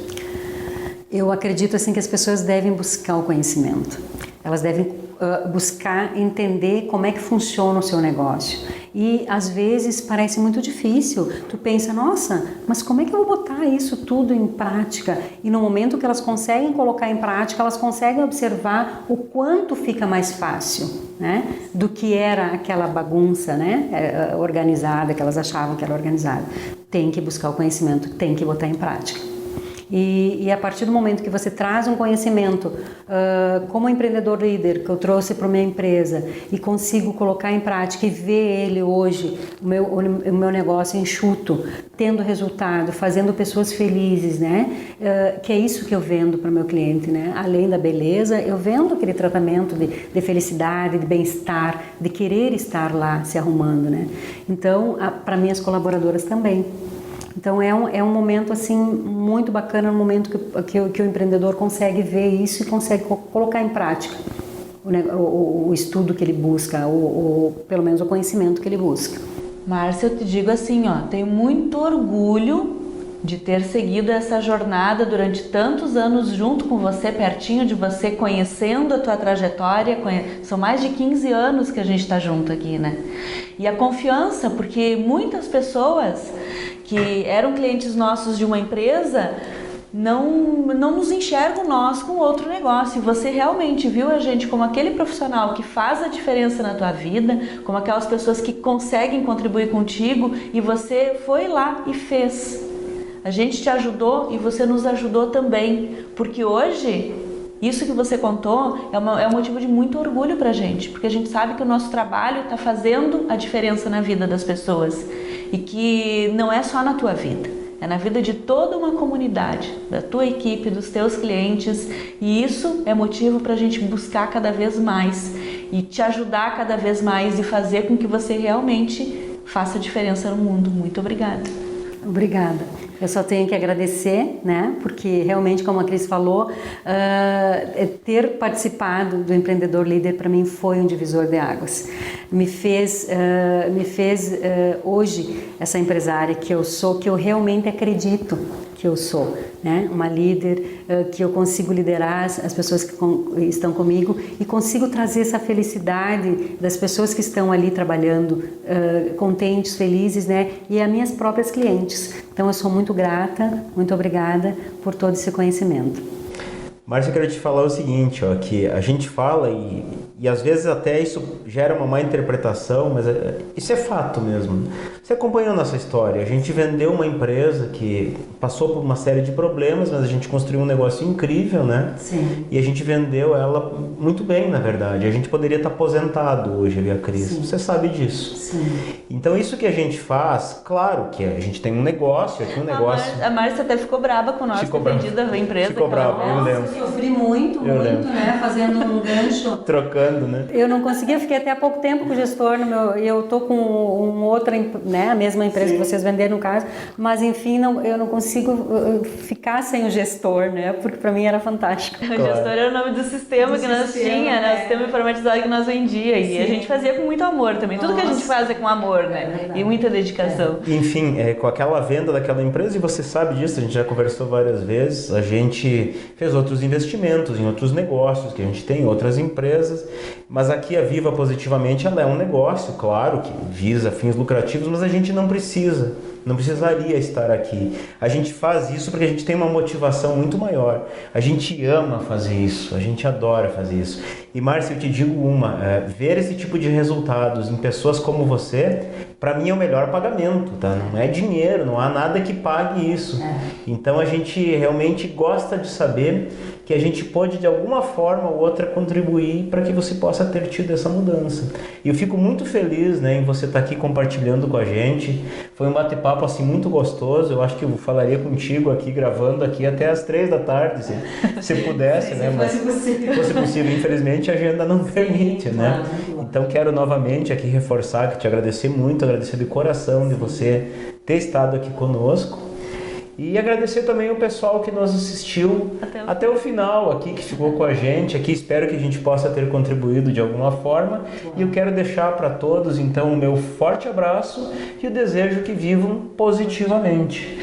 Eu acredito assim que as pessoas devem buscar o conhecimento. Elas devem buscar entender como é que funciona o seu negócio. E às vezes parece muito difícil. Tu pensa, nossa, mas como é que eu vou botar isso tudo em prática? E no momento que elas conseguem colocar em prática, elas conseguem observar o quanto fica mais fácil, né, do que era aquela bagunça, né, organizada, que elas achavam que era organizada. Tem que buscar o conhecimento, tem que botar em prática. E a partir do momento que você traz um conhecimento, como empreendedor líder que eu trouxe para a minha empresa e consigo colocar em prática e ver ele hoje, o meu negócio enxuto, tendo resultado, fazendo pessoas felizes, né? Que é isso que eu vendo para o meu cliente, né? Além da beleza, eu vendo aquele tratamento de felicidade, de bem-estar, de querer estar lá se arrumando, né? Então, para minhas colaboradoras também. Então é um momento assim muito bacana, no momento que o empreendedor consegue ver isso e consegue colocar em prática o estudo que ele busca, ou pelo menos o conhecimento que ele busca. Márcia, eu te digo assim, tenho muito orgulho de ter seguido essa jornada durante tantos anos junto com você, pertinho de você, conhecendo a tua trajetória. São mais de 15 anos que a gente está junto aqui, né? E a confiança, porque muitas pessoas que eram clientes nossos de uma empresa não nos enxergam nós com outro negócio. E você realmente viu a gente como aquele profissional que faz a diferença na tua vida, como aquelas pessoas que conseguem contribuir contigo, e você foi lá e fez. A gente te ajudou e você nos ajudou também, porque hoje isso que você contou é um motivo de muito orgulho pra gente, porque a gente sabe que o nosso trabalho está fazendo a diferença na vida das pessoas e que não é só na tua vida, é na vida de toda uma comunidade, da tua equipe, dos teus clientes, e isso é motivo pra gente buscar cada vez mais e te ajudar cada vez mais e fazer com que você realmente faça diferença no mundo. Muito obrigada. Obrigada. Eu só tenho que agradecer, né? Porque realmente, como a Cris falou, ter participado do Empreendedor Líder para mim foi um divisor de águas. Me fez hoje essa empresária que eu sou, que eu realmente acredito que eu sou, né? Uma líder, que eu consigo liderar as pessoas que estão comigo e consigo trazer essa felicidade das pessoas que estão ali trabalhando, contentes, felizes, né? E as minhas próprias clientes. Então eu sou muito grata, muito obrigada por todo esse conhecimento. Márcia, eu quero te falar o seguinte, que a gente fala e às vezes até isso gera uma má interpretação, mas isso é fato mesmo. Você acompanhou a nossa história, a gente vendeu uma empresa que passou por uma série de problemas, mas a gente construiu um negócio incrível, né? Sim. E a gente vendeu ela muito bem, na verdade. A gente poderia estar aposentado hoje, eu e a Cris. Sim. Você sabe disso. Sim. Então isso que a gente faz, claro que a gente tem um negócio, aqui um negócio... A Márcia até ficou brava com nós, ter vendido a empresa. Ficou brava, eu lembro. Sofri muito, né? Fazendo um gancho. Trocando, né? Eu não conseguia, fiquei até há pouco tempo com o gestor, eu tô com outra, né? A mesma empresa que vocês venderam no caso, mas enfim, eu não consigo ficar sem o gestor, né? Porque para mim era fantástico. O gestor era o nome do sistema que nós tinha, né? O sistema informatizado que nós vendia. E a gente fazia com muito amor também. Tudo que a gente faz é com amor, né? E muita dedicação. Enfim, com aquela venda daquela empresa, e você sabe disso, a gente já conversou várias vezes, a gente fez outros investimentos em outros negócios que a gente tem, outras empresas, mas aqui a Viva Positivamente, ela é um negócio, claro, que visa fins lucrativos, mas a gente não precisaria estar aqui. A gente faz isso porque a gente tem uma motivação muito maior. A gente ama fazer isso, a gente adora fazer isso. E Márcia, eu te digo ver esse tipo de resultados em pessoas como você, para mim é o melhor pagamento, tá? Não é dinheiro, não há nada que pague isso. Então a gente realmente gosta de saber que a gente pode de alguma forma ou outra contribuir para que você possa ter tido essa mudança. E eu fico muito feliz, né, em você estar aqui compartilhando com a gente. Foi um bate-papo assim muito gostoso. Eu acho que eu falaria contigo aqui, gravando aqui até as 3 da tarde, se pudesse, né? Mas se fosse possível, infelizmente a agenda não permite, né? Então quero novamente aqui reforçar, te agradecer muito, agradecer de coração de você ter estado aqui conosco. E agradecer também o pessoal que nos assistiu até o final aqui, que ficou com a gente aqui. Espero que a gente possa ter contribuído de alguma forma. E eu quero deixar para todos, então, o meu forte abraço e o desejo que vivam positivamente.